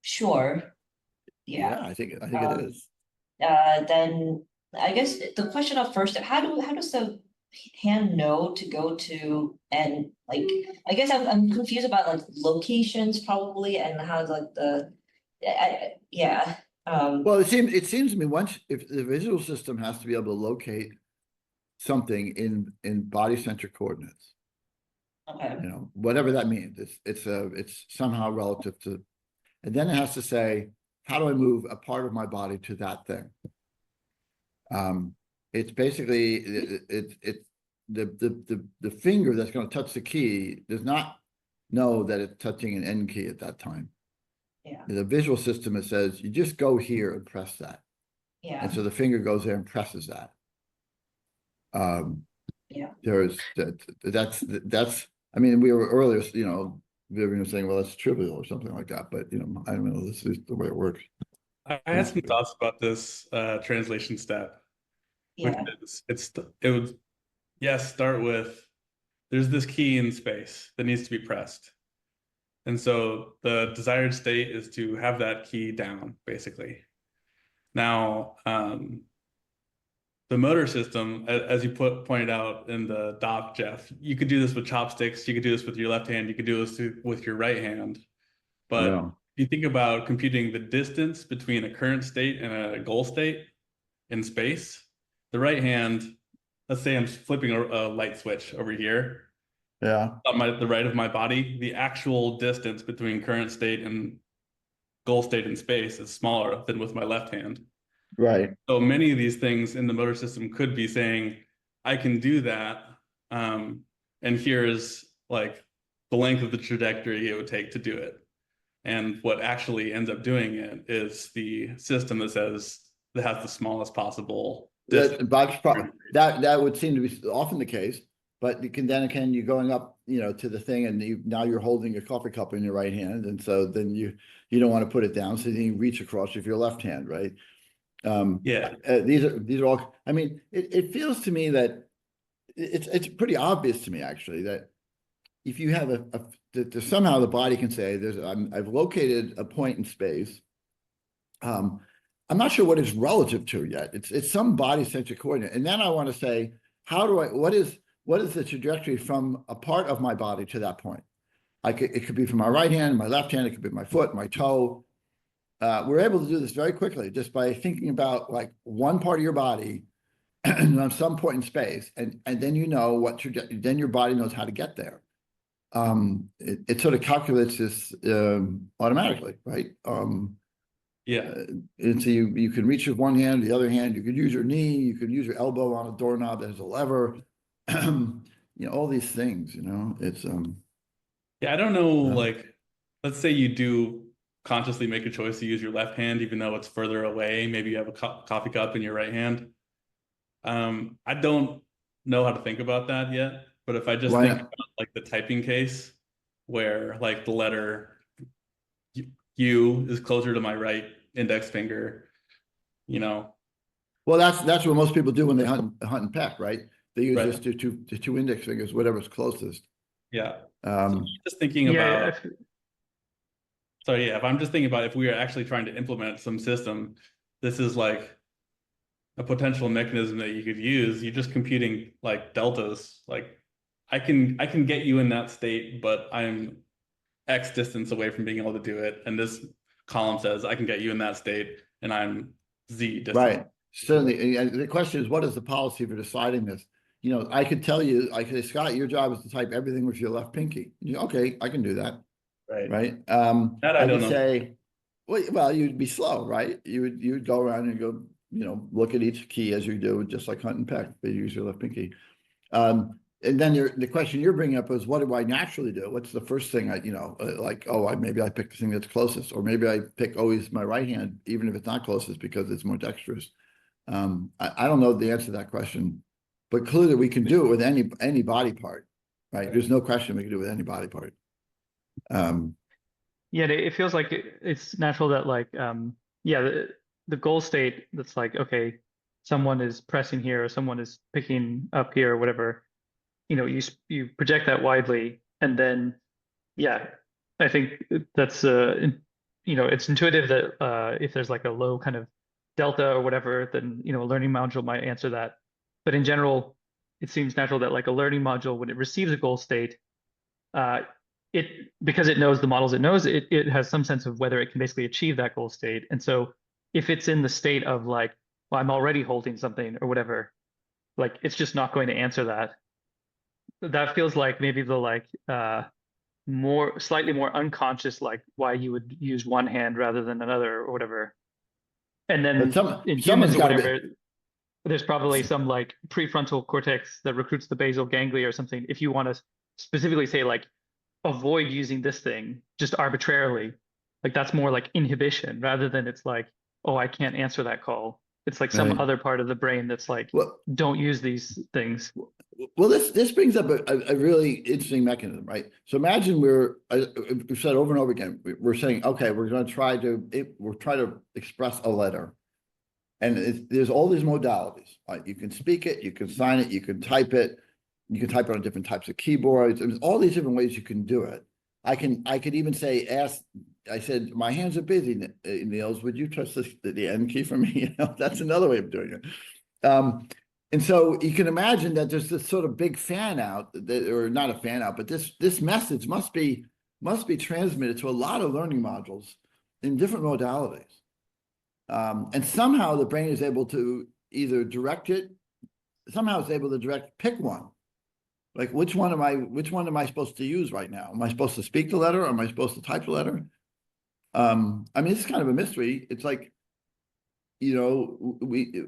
Sure. Yeah. I think it is. Then I guess the question of first, how does the hand know to go to, and like, I guess I'm confused about like locations probably, and how like Well, it seems to me if the visual system has to be able to locate something in body-centric coordinates. Okay. Whatever that means, it's somehow relative to, and then it has to say, how do I move a part of my body to that thing? It's basically the finger that's going to touch the key does not know that it's touching an end key at that time. Yeah. The visual system, it says you just go here and press that. Yeah. And so the finger goes there and presses that. Yeah. There's that's. I mean, we were earlier, Vivian was saying, well, that's trivial or something like that, but I don't know. This is the way it works. I had some thoughts about this translation step. Yeah. Which it would start with, there's this key in space that needs to be pressed. And so the desired state is to have that key down, basically. Now, the motor system, as you pointed out in the doc, Jeff, you could do this with chopsticks, you could do this with your left hand, you could do this with your right hand. But if you think about computing the distance between a current state and a goal state in space, the right hand, let's say I'm flipping a light switch over here. Yeah. On the right of my body, the actual distance between current state and goal state in space is smaller than with my left hand. Right. So many of these things in the motor system could be saying, I can do that. And here's like the length of the trajectory it would take to do it. And what actually ends up doing it is the system that has the smallest possible distance. That would seem to be often the case. but you can then again, you're going up, you know, to the thing, and now you're holding a coffee cup in your right hand, and so then you don't want to put it down, so then you reach across with your left hand, right? Yeah. These are all. I mean, it feels to me that it's pretty obvious to me actually that if you have that somehow the body can say I've located a point in space. I'm not sure what it's relative to yet. It's some body-centric coordinate, and then I want to say, what is the trajectory from a part of my body to that point? It could be from my right hand, my left hand, it could be my foot, my toe. We're able to do this very quickly just by thinking about like one part of your body on some point in space, and then you know then your body knows how to get there. It sort of calculates this automatically, right? Yeah. And so you can reach with one hand, the other hand, you could use your knee, you could use your elbow on a doorknob that has a lever, you know, all these things, you know, it's Yeah, I don't know, like, let's say you do consciously make a choice to use your left hand, even though it's further away. Maybe you have a coffee cup in your right hand. I don't know how to think about that yet, but if I just think about like the typing case where like the letter U is closer to my right index finger, you know. Well, that's what most people do when they hunt and peck, right? They use Right. just the two index fingers, whatever's closest. Yeah. So just thinking about. So yeah, if I'm just thinking about if we are actually trying to implement some system, this is like a potential mechanism that you could use. You're just computing like deltas. Like I can get you in that state, but I'm X distance away from being able to do it. And this column says I can get you in that state, and I'm Z distance. Right. Certainly. And the question is, what is the policy for deciding this? You know, I could tell you, I could say, Scott, your job is to type everything with your left pinky. Okay, I can do that. Right. Right. That I don't know. Say, well, you'd be slow, right? You would go around and go, you know, look at each key as you do, just like hunt and peck, but you use your left pinky. And then the question you're bringing up is, what do I naturally do? What's the first thing maybe I pick the thing that's closest, or maybe I pick always my right hand, even if it's not closest, because it's more dexterous. I don't know the answer to that question, but clearly we can do it with any body part, right? There's no question we can do it with any body part. Yeah, it feels like it's natural that like the goal state that's like, okay, someone is pressing here or someone is picking up here or whatever, you know, you project that widely, and then I think that's you know, it's intuitive that if there's like a low kind of delta or whatever, then you know a learning module might answer that. But in general, it seems natural that like a learning module, when it receives a goal state, because it knows the models it knows, it has some sense of whether it can basically achieve that goal state. And so if it's in the state of like, well, I'm already holding something or whatever, like it's just not going to answer that. That feels like maybe the like slightly more unconscious, like why you would use one hand rather than another or whatever. And then in humans or whatever, there's probably some like prefrontal cortex that recruits the basal ganglia or something. If you want to specifically say like, avoid using this thing just arbitrarily, like that's more like inhibition rather than it's like, oh, I can't answer that call. It's like some other part of the brain that's like, don't use these things. Well, this brings up a really interesting mechanism, right? So imagine we've said over and over again, we're saying, okay, we're going to try to express a letter, and there's all these modalities. Right? You can speak it, you can sign it, you can type it on different types of keyboards. There's all these different ways you can do it. I could even say, I said, my hands are busy, Niels, would you touch the end key for me? You know, that's another way of doing it. And so you can imagine that there's this sort of big fan out, or not a fan out, but this message must be transmitted to a lot of learning modules in different modalities. And somehow the brain is able to either direct it, somehow it's able to pick one. Like which one am I supposed to use right now? Am I supposed to speak the letter, or am I supposed to type the letter? I mean, it's kind of a mystery. It's like, you know, we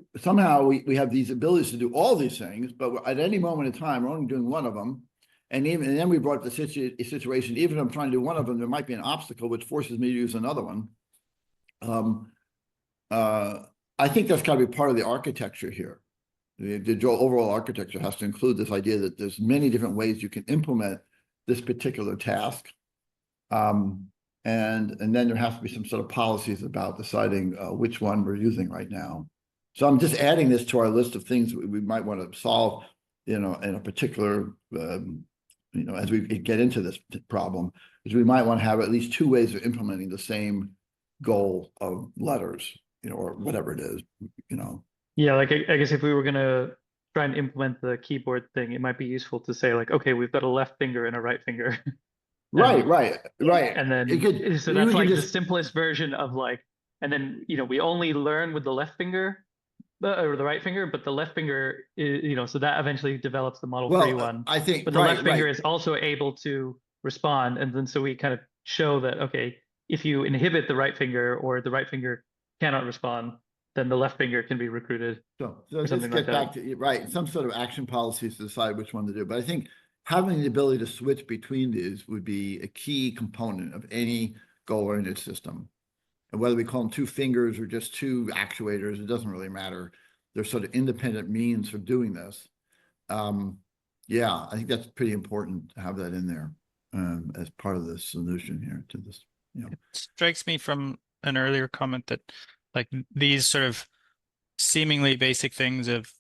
have these abilities to do all these things, but at any moment in time, we're only doing one of them. And then we brought the situation, even if I'm trying to do one of them, there might be an obstacle which forces me to use another one. I think that's got to be part of the architecture here. The overall architecture has to include this idea that there's many different ways you can implement this particular task. And then there has to be some sort of policies about deciding which one we're using right now. So I'm just adding this to our list of things we might want to solve, in a particular, as we get into this problem, is we might want to have at least two ways of implementing the same goal of letters, or whatever it is, Yeah, like I guess if we were gonna try and implement the keyboard thing, it might be useful to say like, okay, we've got a left finger and a right finger. Right. And then so that's like the simplest version of like, and then we only learn with the left finger or the right finger, but the left finger is, so that eventually develops the model free one. I think, but the left finger is also able to respond, and then so we kind of show that, okay, if you inhibit the right finger or the right finger cannot respond, then the left finger can be recruited. So let's get back to some sort of action policies to decide which one to do. But I think having the ability to switch between these would be a key component of any goal-oriented system. And whether we call them two fingers or just two actuators, it doesn't really matter. They're sort of independent means for doing this. Yeah, I think that's pretty important to have that in there as part of the solution here to this. It strikes me from an earlier comment that like these sort of seemingly basic things of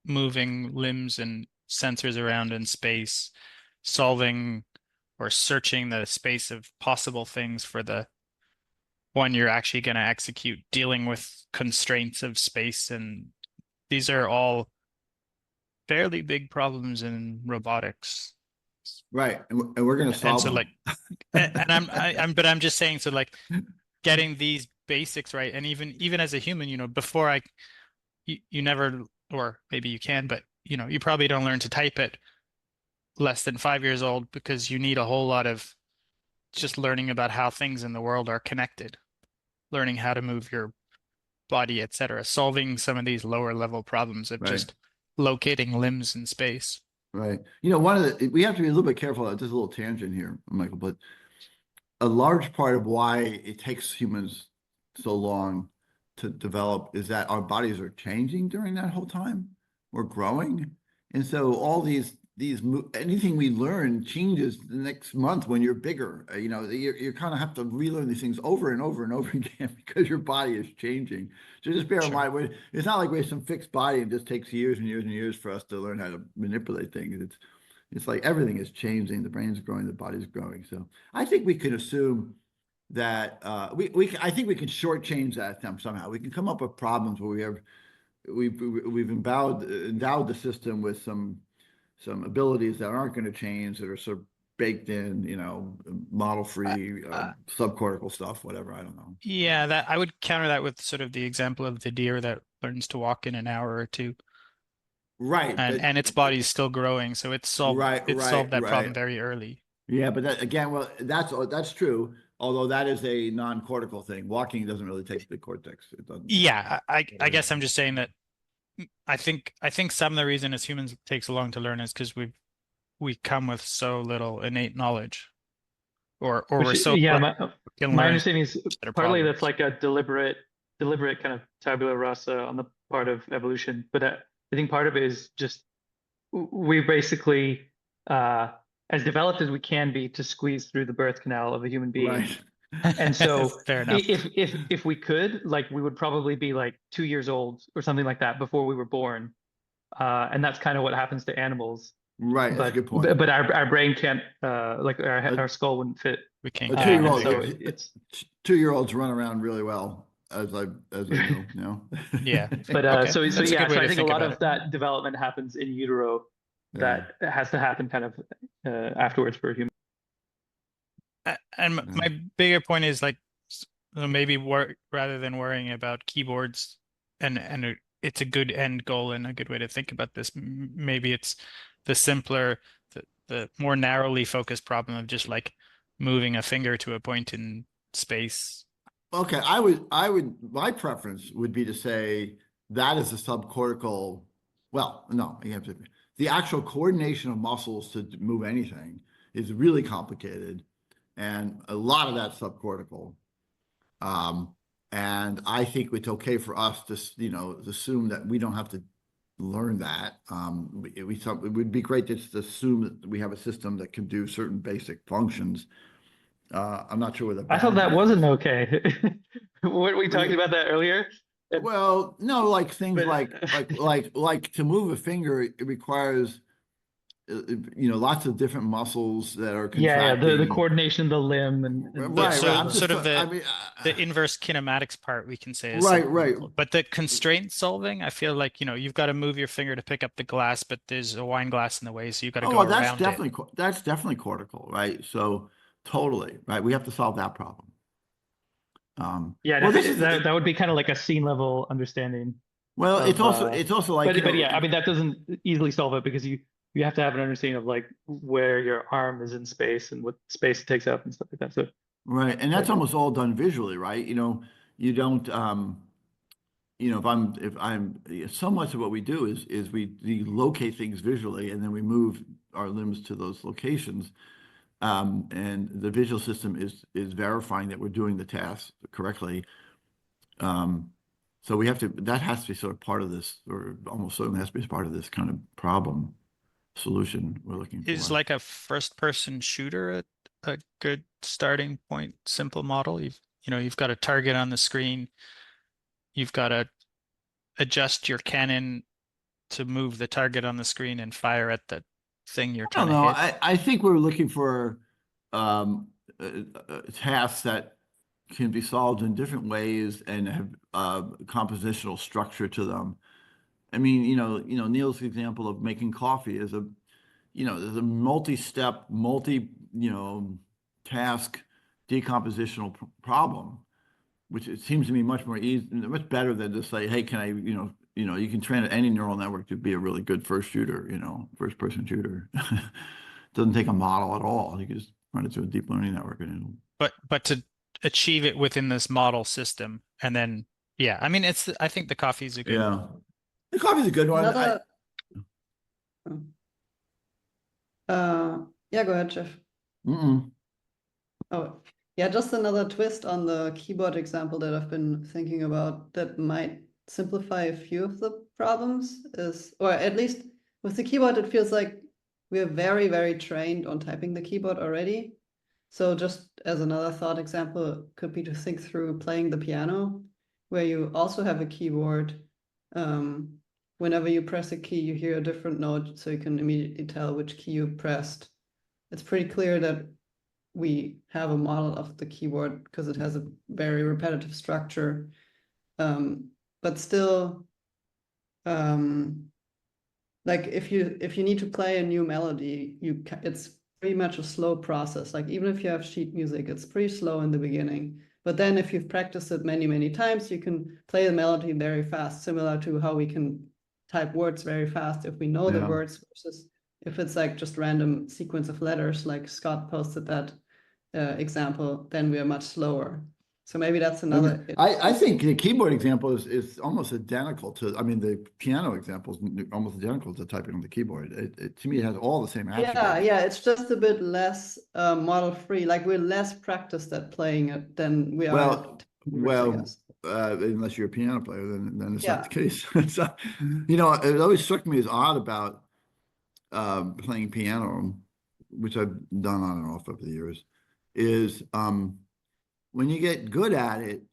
moving limbs and sensors around in space, solving or searching the space of possible things for the one you're actually going to execute, dealing with constraints of space, and these are all fairly big problems in robotics. Right, and we're going to solve them. Like, and I'm just saying, so like getting these basics right, and even as a human, before you never, or maybe you can, but you probably don't learn to type at less than 5 years old because you need a whole lot of just learning about how things in the world are connected, learning how to move your body, etc., solving some of these lower level problems of just locating limbs in space. Right. We have to be a little bit careful. Just a little tangent here, Michael, but a large part of why it takes humans so long to develop is that our bodies are changing during that whole time. We're growing. And so all anything we learn changes the next month when you're bigger. You kind of have to relearn these things over and over and over again because your body is changing. So just bear in mind, it's not like we have some fixed body and it just takes years and years and years for us to learn how to manipulate things. It's like everything is changing. The brain's growing, the body's growing. So I think we can assume that I think we can shortchange that somehow. We can come up with problems where we've endowed the system with some abilities that aren't going to change, that are sort of baked in, model free, subcortical stuff, whatever. I don't know. Yeah, that I would counter that with sort of the example of the deer that learns to walk in an hour or two. Right. And its body's still growing, so it solved that problem very early. Yeah, but that's true. Although that is a non-cortical thing. Walking doesn't really take the cortex. It doesn't. Yeah, I guess I'm just saying that I think some of the reason as humans it takes so long to learn is because we come with so little innate knowledge, or we're so my understanding is partly that's like a deliberate kind of tabula rasa on the part of evolution, but I think part of it is just we basically as developed as we can be to squeeze through the birth canal of a human being. Right. And so fair enough. if we could, like, we would probably be like 2 years old or something like that before we were born. And that's kind of what happens to animals. Right, that's a good point. But our brain can't, like our skull wouldn't fit. We can't. A 2-year-old, so it's 2-year-olds run around really well, as I know. Yeah. But Okay. so That's a good way I to think a think lot about of that development happens in utero. That has to happen kind of afterwards for a human. And my bigger point is like maybe rather than worrying about keyboards and it's a good end goal and a good way to think about this. Maybe it's the simpler, the more narrowly focused problem of just like moving a finger to a point in space. Okay, my preference would be to say that is a subcortical. Well, no, you have to. The actual coordination of muscles to move anything is really complicated, and a lot of that's subcortical. And I think it's okay for us to, assume that we don't have to learn that. We thought it would be great just to assume that we have a system that can do certain basic functions. I'm not sure where the I thought that boundary wasn't is. okay. Weren't we talking about that earlier? Well, no, like things But- like to move a finger, it requires lots of different muscles that are Yeah, the contracting. coordination of the limb and Right, So right. I'm just, sort of I mean, the inverse kinematics part we can say is right, subclinical. right. But the constraint solving, I feel like, you've got to move your finger to pick up the glass, but there's a wine glass in the way, so you've got to Oh, go well, around it. that's definitely cortical, right? So totally, right. We have to solve that problem. yeah, Well, this is that would be kind of like a scene level understanding. well, of, it's also like but yeah, I mean that doesn't easily solve it because you have to have an understanding of like where your arm is in space and what space it takes up and stuff like that. So right, and that's almost all done visually, right? You don't if I'm so much of what we do is we locate things visually and then we move our limbs to those locations. And the visual system is verifying that we're doing the task correctly. So that has to be sort of part of this, or almost certainly has to be part of this kind of problem solution we're looking for. Is like a first person shooter a good starting point, simple model? You've got a target on the screen. You've got to adjust your cannon to move the target on the screen and fire at the thing you're I don't trying know. to hit. I think we're looking for tasks that can be solved in different ways and have compositional structure to them. I mean, Neil's example of making coffee is there's a multi-step, task decompositional problem, which it seems to me much more easy, much better than to say, hey, can I, you can train any neural network to be a really good first person shooter. Doesn't take a model at all. You can just run it through a deep learning network and But to achieve it within this model system, and then I mean I think the coffee's a good yeah. The coffee's a good one. Another. Yeah, go ahead, Jeff. Oh, yeah, just another twist on the keyboard example that I've been thinking about that might simplify a few of the problems or at least with the keyboard, it feels like we're very, very trained on typing the keyboard already. So just as another thought example could be to think through playing the piano, where you also have a keyboard. Whenever you press a key, you hear a different note, so you can immediately tell which key you pressed. It's pretty clear that we have a model of the keyboard because it has a very repetitive structure. But still, like if you need to play a new melody, it's pretty much a slow process. Like even if you have sheet music, it's pretty slow in the beginning. But then if you've practiced it many, many times, you can play the melody very fast, similar to how we can type words very fast if we know the words, versus if it's like just random sequence of letters, like Scott posted that example, then we are much slower. So maybe that's another. I think the keyboard example is almost identical to, I mean, the piano example is almost identical to typing on the keyboard. It to me, it has all the same attributes. Yeah, it's just a bit less model free. Like we're less practiced at playing it than we are. Unless you're a piano player, then it's not the case. So, it always struck me as odd about playing piano, which I've done on and off over the years, is when you get good at it,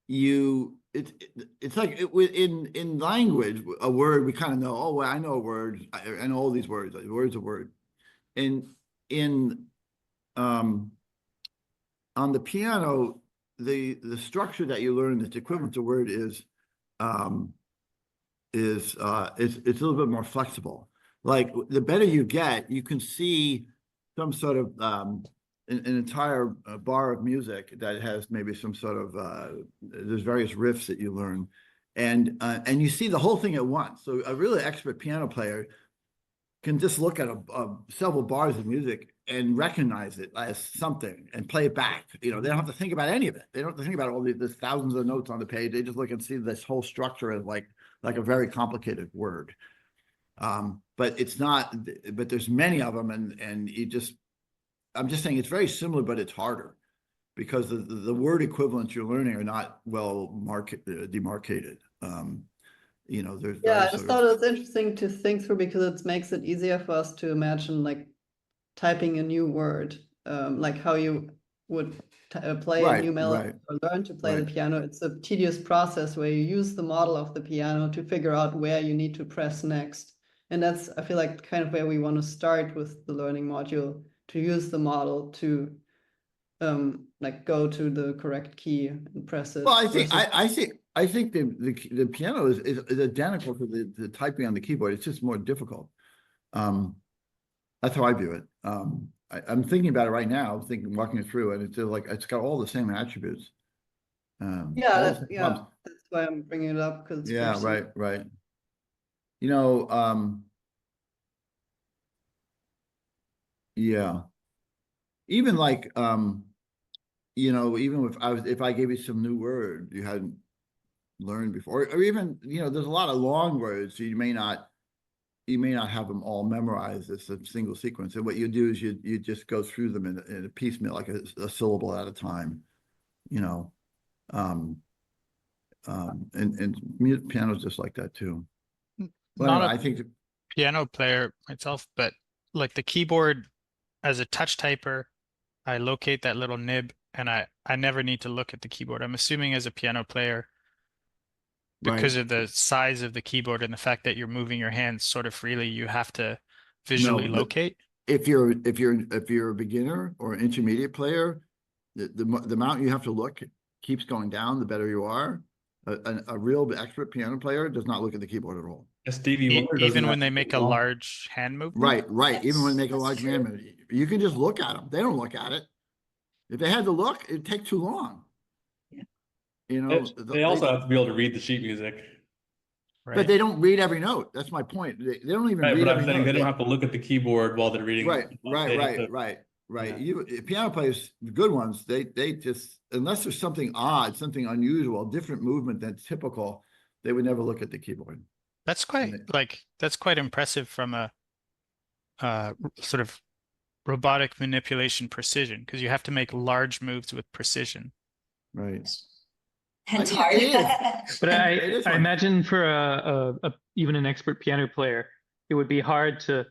it's like in language, a word we kind of know. Oh, well, I know a word. I know all these words. A word's a word. And on the piano, the structure that you learn that's equivalent to word is it's a little bit more flexible. Like the better you get, you can see some sort of an entire bar of music that has maybe some sort of there's various riffs that you learn, and you see the whole thing at once. So a really expert piano player can just look at several bars of music and recognize it as something and play it back. They don't have to think about any of it. They don't have to think about all these thousands of notes on the page. They just look and see this whole structure as like a very complicated word. But it's not. But there's many of them, and you just. I'm just saying it's very similar, but it's harder because the word equivalents you're learning are not well demarcated. you know, there's Yeah, I very just sort thought of, it was interesting to think through because it makes it easier for us to imagine like typing a new word, like how you would play a new melody right, or learn to play the right. piano. It's a tedious process where you use the model of the piano to figure out where you need to press next. And that's, I feel like, kind of where we want to start with the learning module, to use the model to like go to the correct key and press it. Well, I think, versus- I think the piano is identical to the typing on the keyboard. It's just more difficult. That's how I view it. I'm thinking about it right now, walking it through, and it's just like, it's got all the same attributes. All the same yeah, problems. that's why I'm bringing it up, because it's Yeah, personal. right. You know, yeah. Even like, you know, even if I gave you some new word you hadn't learned before, or even, you know, there's a lot of long words, so you may not have them all memorized as a single sequence. And what you do is you just go through them in a piecemeal, like a syllable at a time, you know. And piano's just like that too. But Not anyway, a I think piano player myself, but like the keyboard as a touch typer, I locate that little nib and I never need to look at the keyboard. I'm assuming as a piano player, because right. of the size of the keyboard and the fact that you're moving your hands sort of freely, you have to No, visually locate. if you're a beginner or intermediate player, the amount you have to look keeps going down, the better you are. A real expert piano player does not look at the keyboard at all. Stevie Wonder doesn't Even when they have make to a long. large hand movement. Right. Even when they make a That's large true. commandment, you can just look at them. They don't look at it. If they had to look, it'd take too long. Yeah. You know, They also have to be able to read the sheet music. but Right. they don't read every note. That's my point. They don't even Right, read but I'm every saying note. they don't have to look at the keyboard while they're reading. Right. They have to- Right. Yeah. Piano players, the good ones, they just, unless there's something odd, something unusual, different movement than typical, they would never look at the keyboard. That's quite that's quite impressive from a sort of robotic manipulation precision, because you have to make large moves with precision. Right. Hence I hard. think it is. But It is I hard. imagine for even an expert piano player, it would be hard to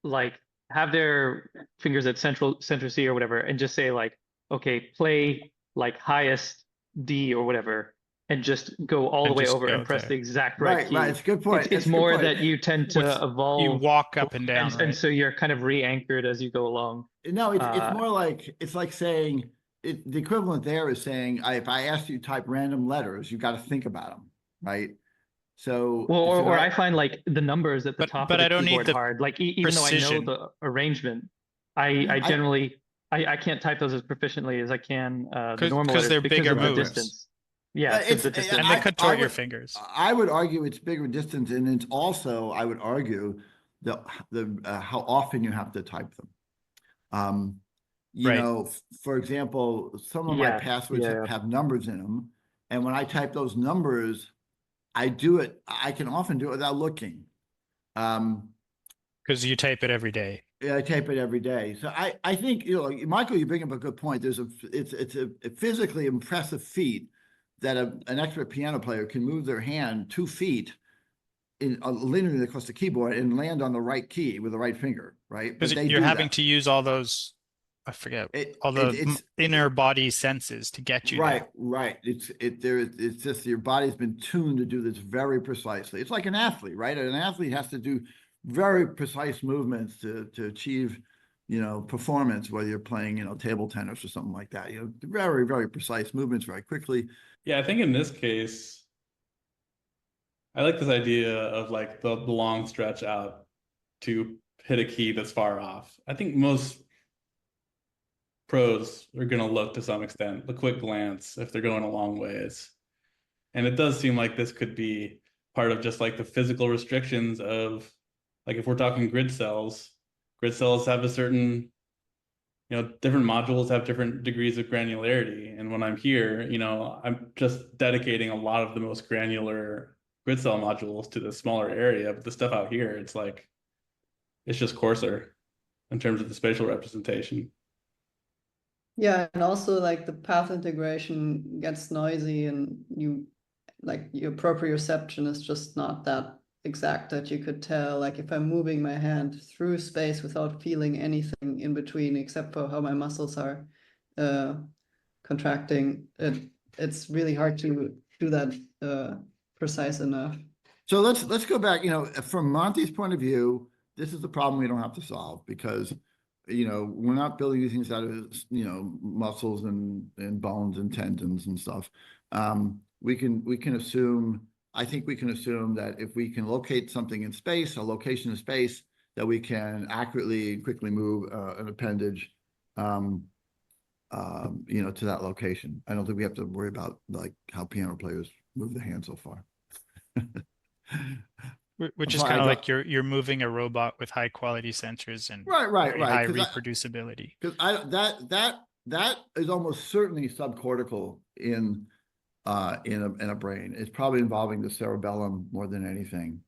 like have their fingers at center C or whatever, and just say like, okay, play like highest D or whatever, and just go all the And way just over go and press there. the exact right key. Right. It's a good point. It's That's a good more point. that you tend to With- evolve. You walk up and down, and right? so you're kind of re-anchored as you go along. No, it's Uh, more like, it's like saying, the equivalent there is saying, if I ask you to type random letters, you got to think about them, right? So, Well, so or I find like the numbers at the But- top but of the I don't need keyboard the hard. Like even though I know precision. the arrangement, I I- generally I can't type those as proficiently as I can the 'Cause- normal 'cause letters they're because bigger of the moves. distance. Yeah, Yeah, because it's- the distance. And they I contort your would- fingers. I would argue it's bigger distance, and it's also, I would argue, the how often you have to type them. You Right. know, for example, some of my Yeah, passwords yeah. have numbers in them, and when I type those numbers, I can often do it without looking. Because you type it every day. Yeah, I type it every day. So I think, you know, Michael, you bring up a good point. It's a physically impressive feat that an expert piano player can move their hand 2 feet linearly across the keyboard and land on the right key with the right finger, right? But Because they you're do having that. to use all those, I forget, all the inner body senses to get you there. Right. It's just your body's been tuned to do this very precisely. It's like an athlete, right? An athlete has to do very precise movements to achieve, you know, performance, whether you're playing, you know, table tennis or something like that. You know, very, very precise movements very quickly. Yeah, I think in this case, I like this idea of like the long stretch out to hit a key that's far off. I think most pros are going to look to some extent, the quick glance if they're going a long ways. And it does seem like this could be part of just like the physical restrictions of, like, if we're talking grid cells have a certain, you know, different modules have different degrees of granularity. And when I'm here, you know, I'm just dedicating a lot of the most granular grid cell modules to the smaller area, but the stuff out here, it's like, it's just coarser in terms of the spatial representation. Yeah, and also like the path integration gets noisy and you like your proprioception is just not that exact that you could tell, like if I'm moving my hand through space without feeling anything in between except for how my muscles are contracting, it's really hard to do that precise enough. So let's go back, from Monty's point of view, this is the problem we don't have to solve because, we're not building these things out of, muscles and bones and tendons and stuff. We can assume, I think we can assume that if we can locate something in space, a location in space, that we can accurately and quickly move an appendage, to that location. I don't think we have to worry about like how piano players move the hand so far. Which is kind of like you're moving a robot with high quality sensors and right. high reproducibility. Because that is almost certainly subcortical in a brain. It's probably involving the cerebellum more than anything,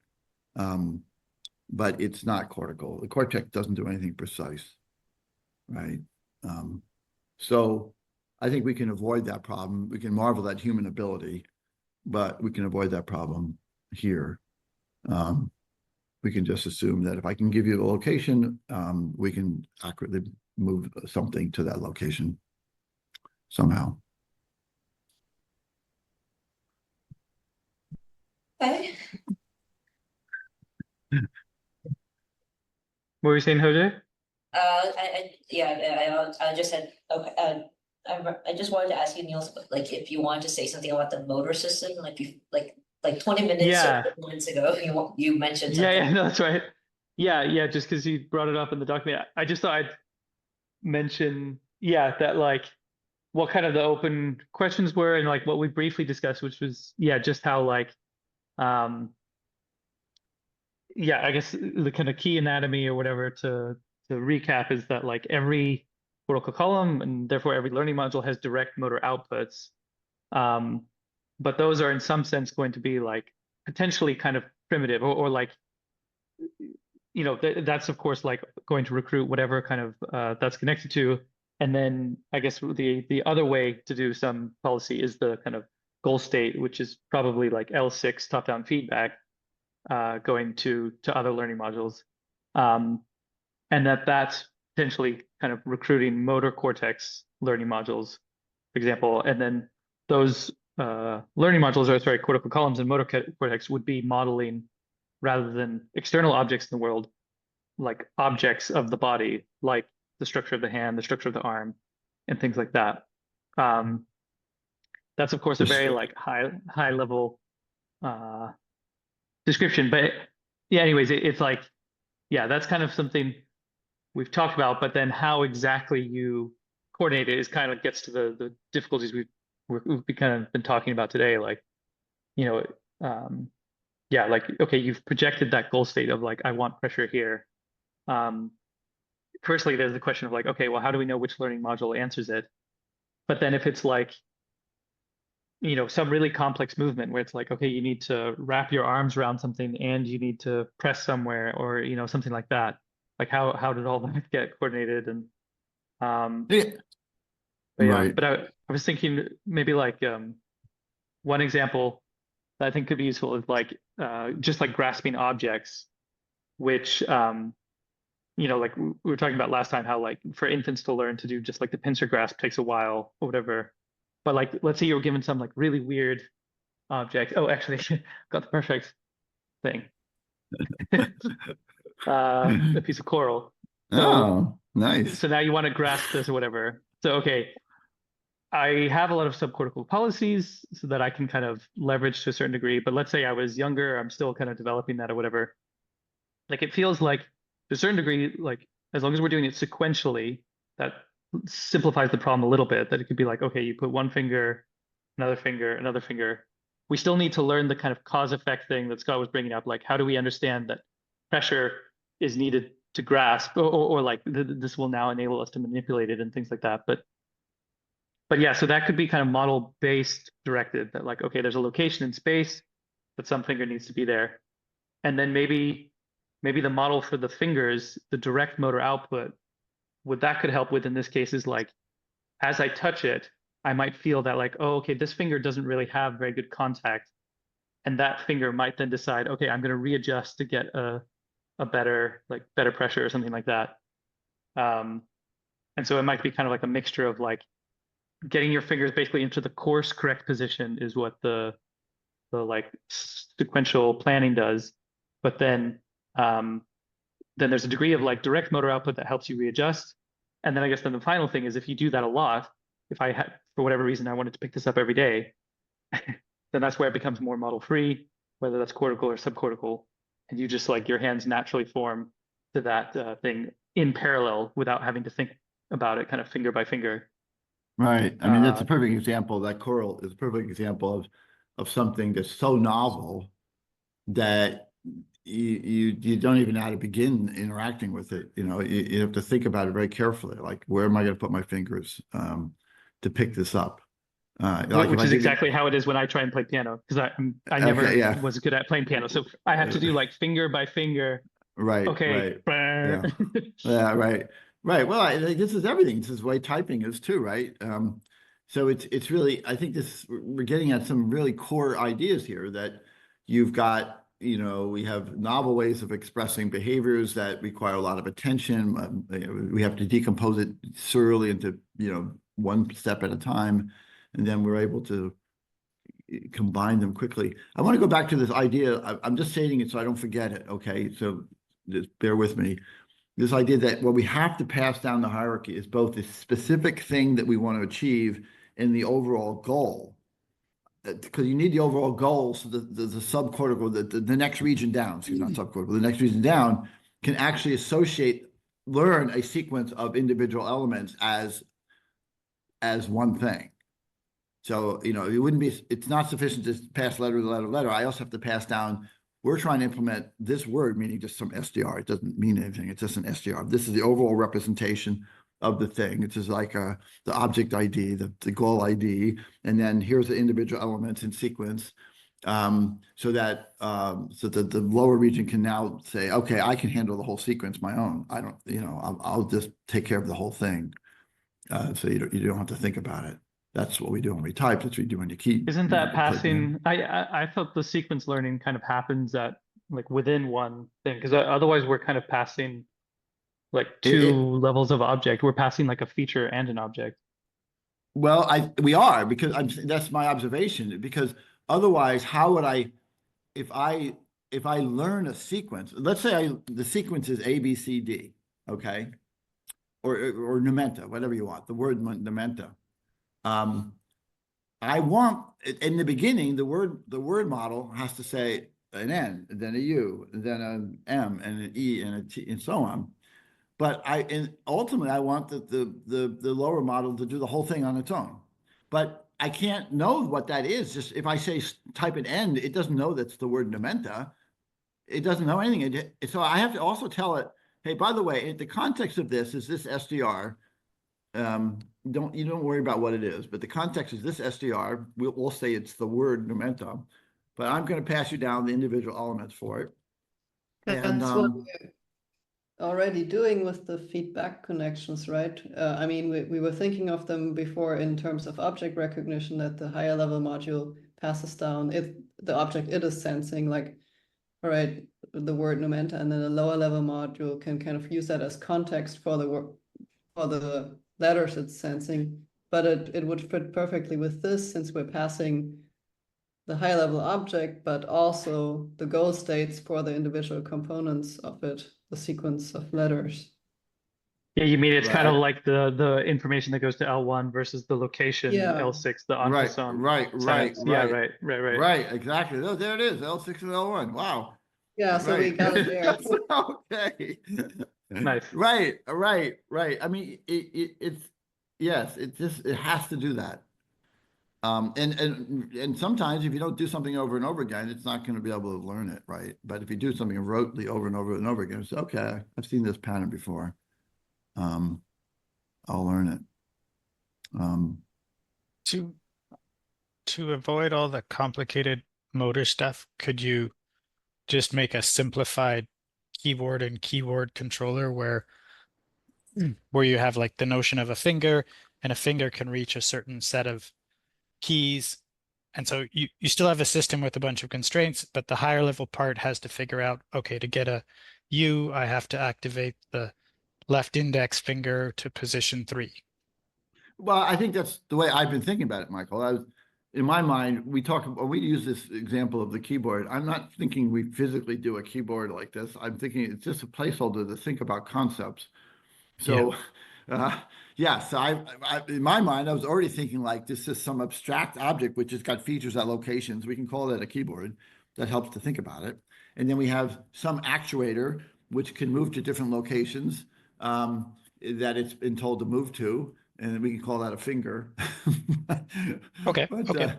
but it's not cortical. The cortex doesn't do anything precise, right? So I think we can avoid that problem. We can marvel at human ability, but we can avoid that problem here. We can just assume that if I can give you the location, we can accurately move something to that location somehow. Okay. What were you saying, Jose? I just said, okay, I just wanted to ask you, Niels, like, if you wanted to say something about the motor system, like 20 minutes Yeah. or minutes ago, you mentioned something. Yeah, no, that's right. Yeah, just because you brought it up in the document, I just thought I'd mention, that like what kind of the open questions were and like what we briefly discussed, which was, just how like, I guess the kind of key anatomy or whatever to recap is that like every cortical column and therefore every learning module has direct motor outputs. But those are in some sense going to be like potentially kind of primitive or like, that's of course like going to recruit whatever kind of that's connected to. And then I guess the other way to do some policy is the kind of goal state, which is probably like L6 top-down feedback going to other learning modules. And that's potentially kind of recruiting motor cortex learning modules, for example. And then those learning modules, or sorry, cortical columns and motor cortex would be modeling rather than external objects in the world, like objects of the body, like the structure of the hand, the structure of the arm, and things like that. That's of course a very like high level description, but anyways, it's like, that's kind of something we've talked about, but then how exactly you coordinate it is kind of gets to the difficulties we've kind of been talking about today. Like, like, okay, you've projected that goal state of like, I want pressure here. Firstly, there's the question of like, okay, well, how do we know which learning module answers it? But then if it's like, some really complex movement where it's like, okay, you need to wrap your arms around something and you need to press somewhere or, something like that. Like how did all that get coordinated? And Right. but I was thinking maybe like one example that I think could be useful is like just like grasping objects, which like we were talking about last time, how like for infants to learn to do just like the pincer grasp takes a while or whatever. But like, let's say you were given some like really weird object. Oh, actually, got the perfect thing. A piece of coral. So, nice. So now you want to grasp this or whatever. So, okay, I have a lot of subcortical policies so that I can kind of leverage to a certain degree. But let's say I was younger, I'm still kind of developing that or whatever. Like it feels like to a certain degree, like as long as we're doing it sequentially, that simplifies the problem a little bit. That it could be like, okay, you put one finger, another finger, another finger. We still need to learn the kind of cause effect thing that Scott was bringing up. Like, how do we understand that pressure is needed to grasp or like this will now enable us to manipulate it and things like that. But yeah, so that could be kind of model based directed that like, okay, there's a location in space that some finger needs to be there. And then maybe the model for the fingers, the direct motor output, what that could help with in this case is like, as I touch it, I might feel that like, oh, okay, this finger doesn't really have very good contact and that finger might then decide, okay, I'm going to readjust to get a better pressure or something like that. And so it might be kind of like a mixture of like getting your fingers basically into the course correct position is what the like sequential planning does, but then there's a degree of like direct motor output that helps you readjust. And then I guess then the final thing is if you do that a lot, if I had, for whatever reason, I wanted to pick this up every day, then that's where it becomes more model free, whether that's cortical or subcortical. And you just like your hands naturally form to that thing in parallel without having to think about it kind of finger by finger. Right. I mean, that's a perfect example. That coral is a perfect example of something that's so novel that you don't even know how to begin interacting with it. You have to think about it very carefully. Like, where am I going to put my fingers to pick this up? Which is exactly how it is when I try and play piano, because I never was good at playing piano. So I have to do like finger by finger. Right. Okay. Right. Yeah. Right. Right. Well, this is everything. This is the way typing is too, right? So it's really, I think we're getting at some really core ideas here that you've got, we have novel ways of expressing behaviors that require a lot of attention. We have to decompose it serially into, one step at a time. And then we're able to combine them quickly. I want to go back to this idea. I'm just stating it so I don't forget it. Okay. So just bear with me. This idea that what we have to pass down the hierarchy is both the specific thing that we want to achieve and the overall goal. Because you need the overall goal, so the subcortical, the next region down, excuse me, not subcortical, the next region down can actually learn a sequence of individual elements as one thing. So, it's not sufficient to pass letter to letter to letter. I also have to pass down, we're trying to implement this word, meaning just some SDR. It doesn't mean anything. It's just an SDR. This is the overall representation of the thing. It's just like the object ID, the goal ID, and then here's the individual elements in sequence. So that the lower region can now say, okay, I can handle the whole sequence my own. I don't, I'll just take care of the whole thing. So you don't have to think about it. That's what we do when we type. That's what we do when you key. Isn't that passing? I thought the sequence learning kind of happens at like within one thing, because otherwise we're kind of passing like two levels of object. We're passing like a feature and an object. Well, we are, because that's my observation. Because otherwise, how would if I learn a sequence? Let's say the sequence is A, B, C, D, okay, or numenta, whatever you want. The word numenta. I want in the beginning the word model has to say an N, and then a U, and then an M, and an E, and a T, and so on. But ultimately I want the lower model to do the whole thing on its own. But I can't know what that is. Just if I say type an N, it doesn't know that's the word numenta. It doesn't know anything. So I have to also tell it, hey, by the way, the context of this is this SDR. Don't worry about what it is, but the context is this SDR. We'll say it's the word numenta, but I'm going to pass you down the individual elements for it. And that's what we're already doing with the feedback connections, right? I mean, we were thinking of them before in terms of object recognition, that the higher level module passes down the object it is sensing, like, all right, the word numenta, and then the lower level module can kind of use that as context for the letters it's sensing. But it would fit perfectly with this, since we're passing the high level object, but also the goal states for the individual components of it, the sequence of letters. Yeah, you mean it's kind of like the information that goes to L1 versus the location L6, the on-sum. Right. Yeah, right. Right, exactly. Oh, there it is, L6 and L1. Wow. Yeah, so we got it there. Okay. Nice. Right. I mean, it's yes, it has to do that. And sometimes if you don't do something over and over again, it's not going to be able to learn it, right? But if you do something rotely over and over and over again, it's okay, I've seen this pattern before. I'll learn it. To avoid all the complicated motor stuff, could you just make a simplified keyboard and keyboard controller where you have like the notion of a finger, and a finger can reach a certain set of keys, And so you still have a system with a bunch of constraints, but the higher level part has to figure out, okay, to get a U, I have to activate the left index finger to position 3. Well, I think that's the way I've been thinking about it, Michael. In my mind, we use this example of the keyboard. I'm not thinking we physically do a keyboard like this. I'm thinking it's just a placeholder to think about concepts. So, so in my mind, I was already thinking like this is some abstract object which has got features at locations. We can call that a keyboard. That helps to think about it. And then we have some actuator which can move to different locations that it's been told to move to, and we can call that a finger. Okay. But, Okay.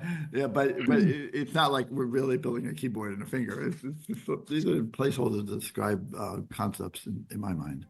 but it's not like we're really building a keyboard and a finger. These are placeholders to describe concepts in my mind.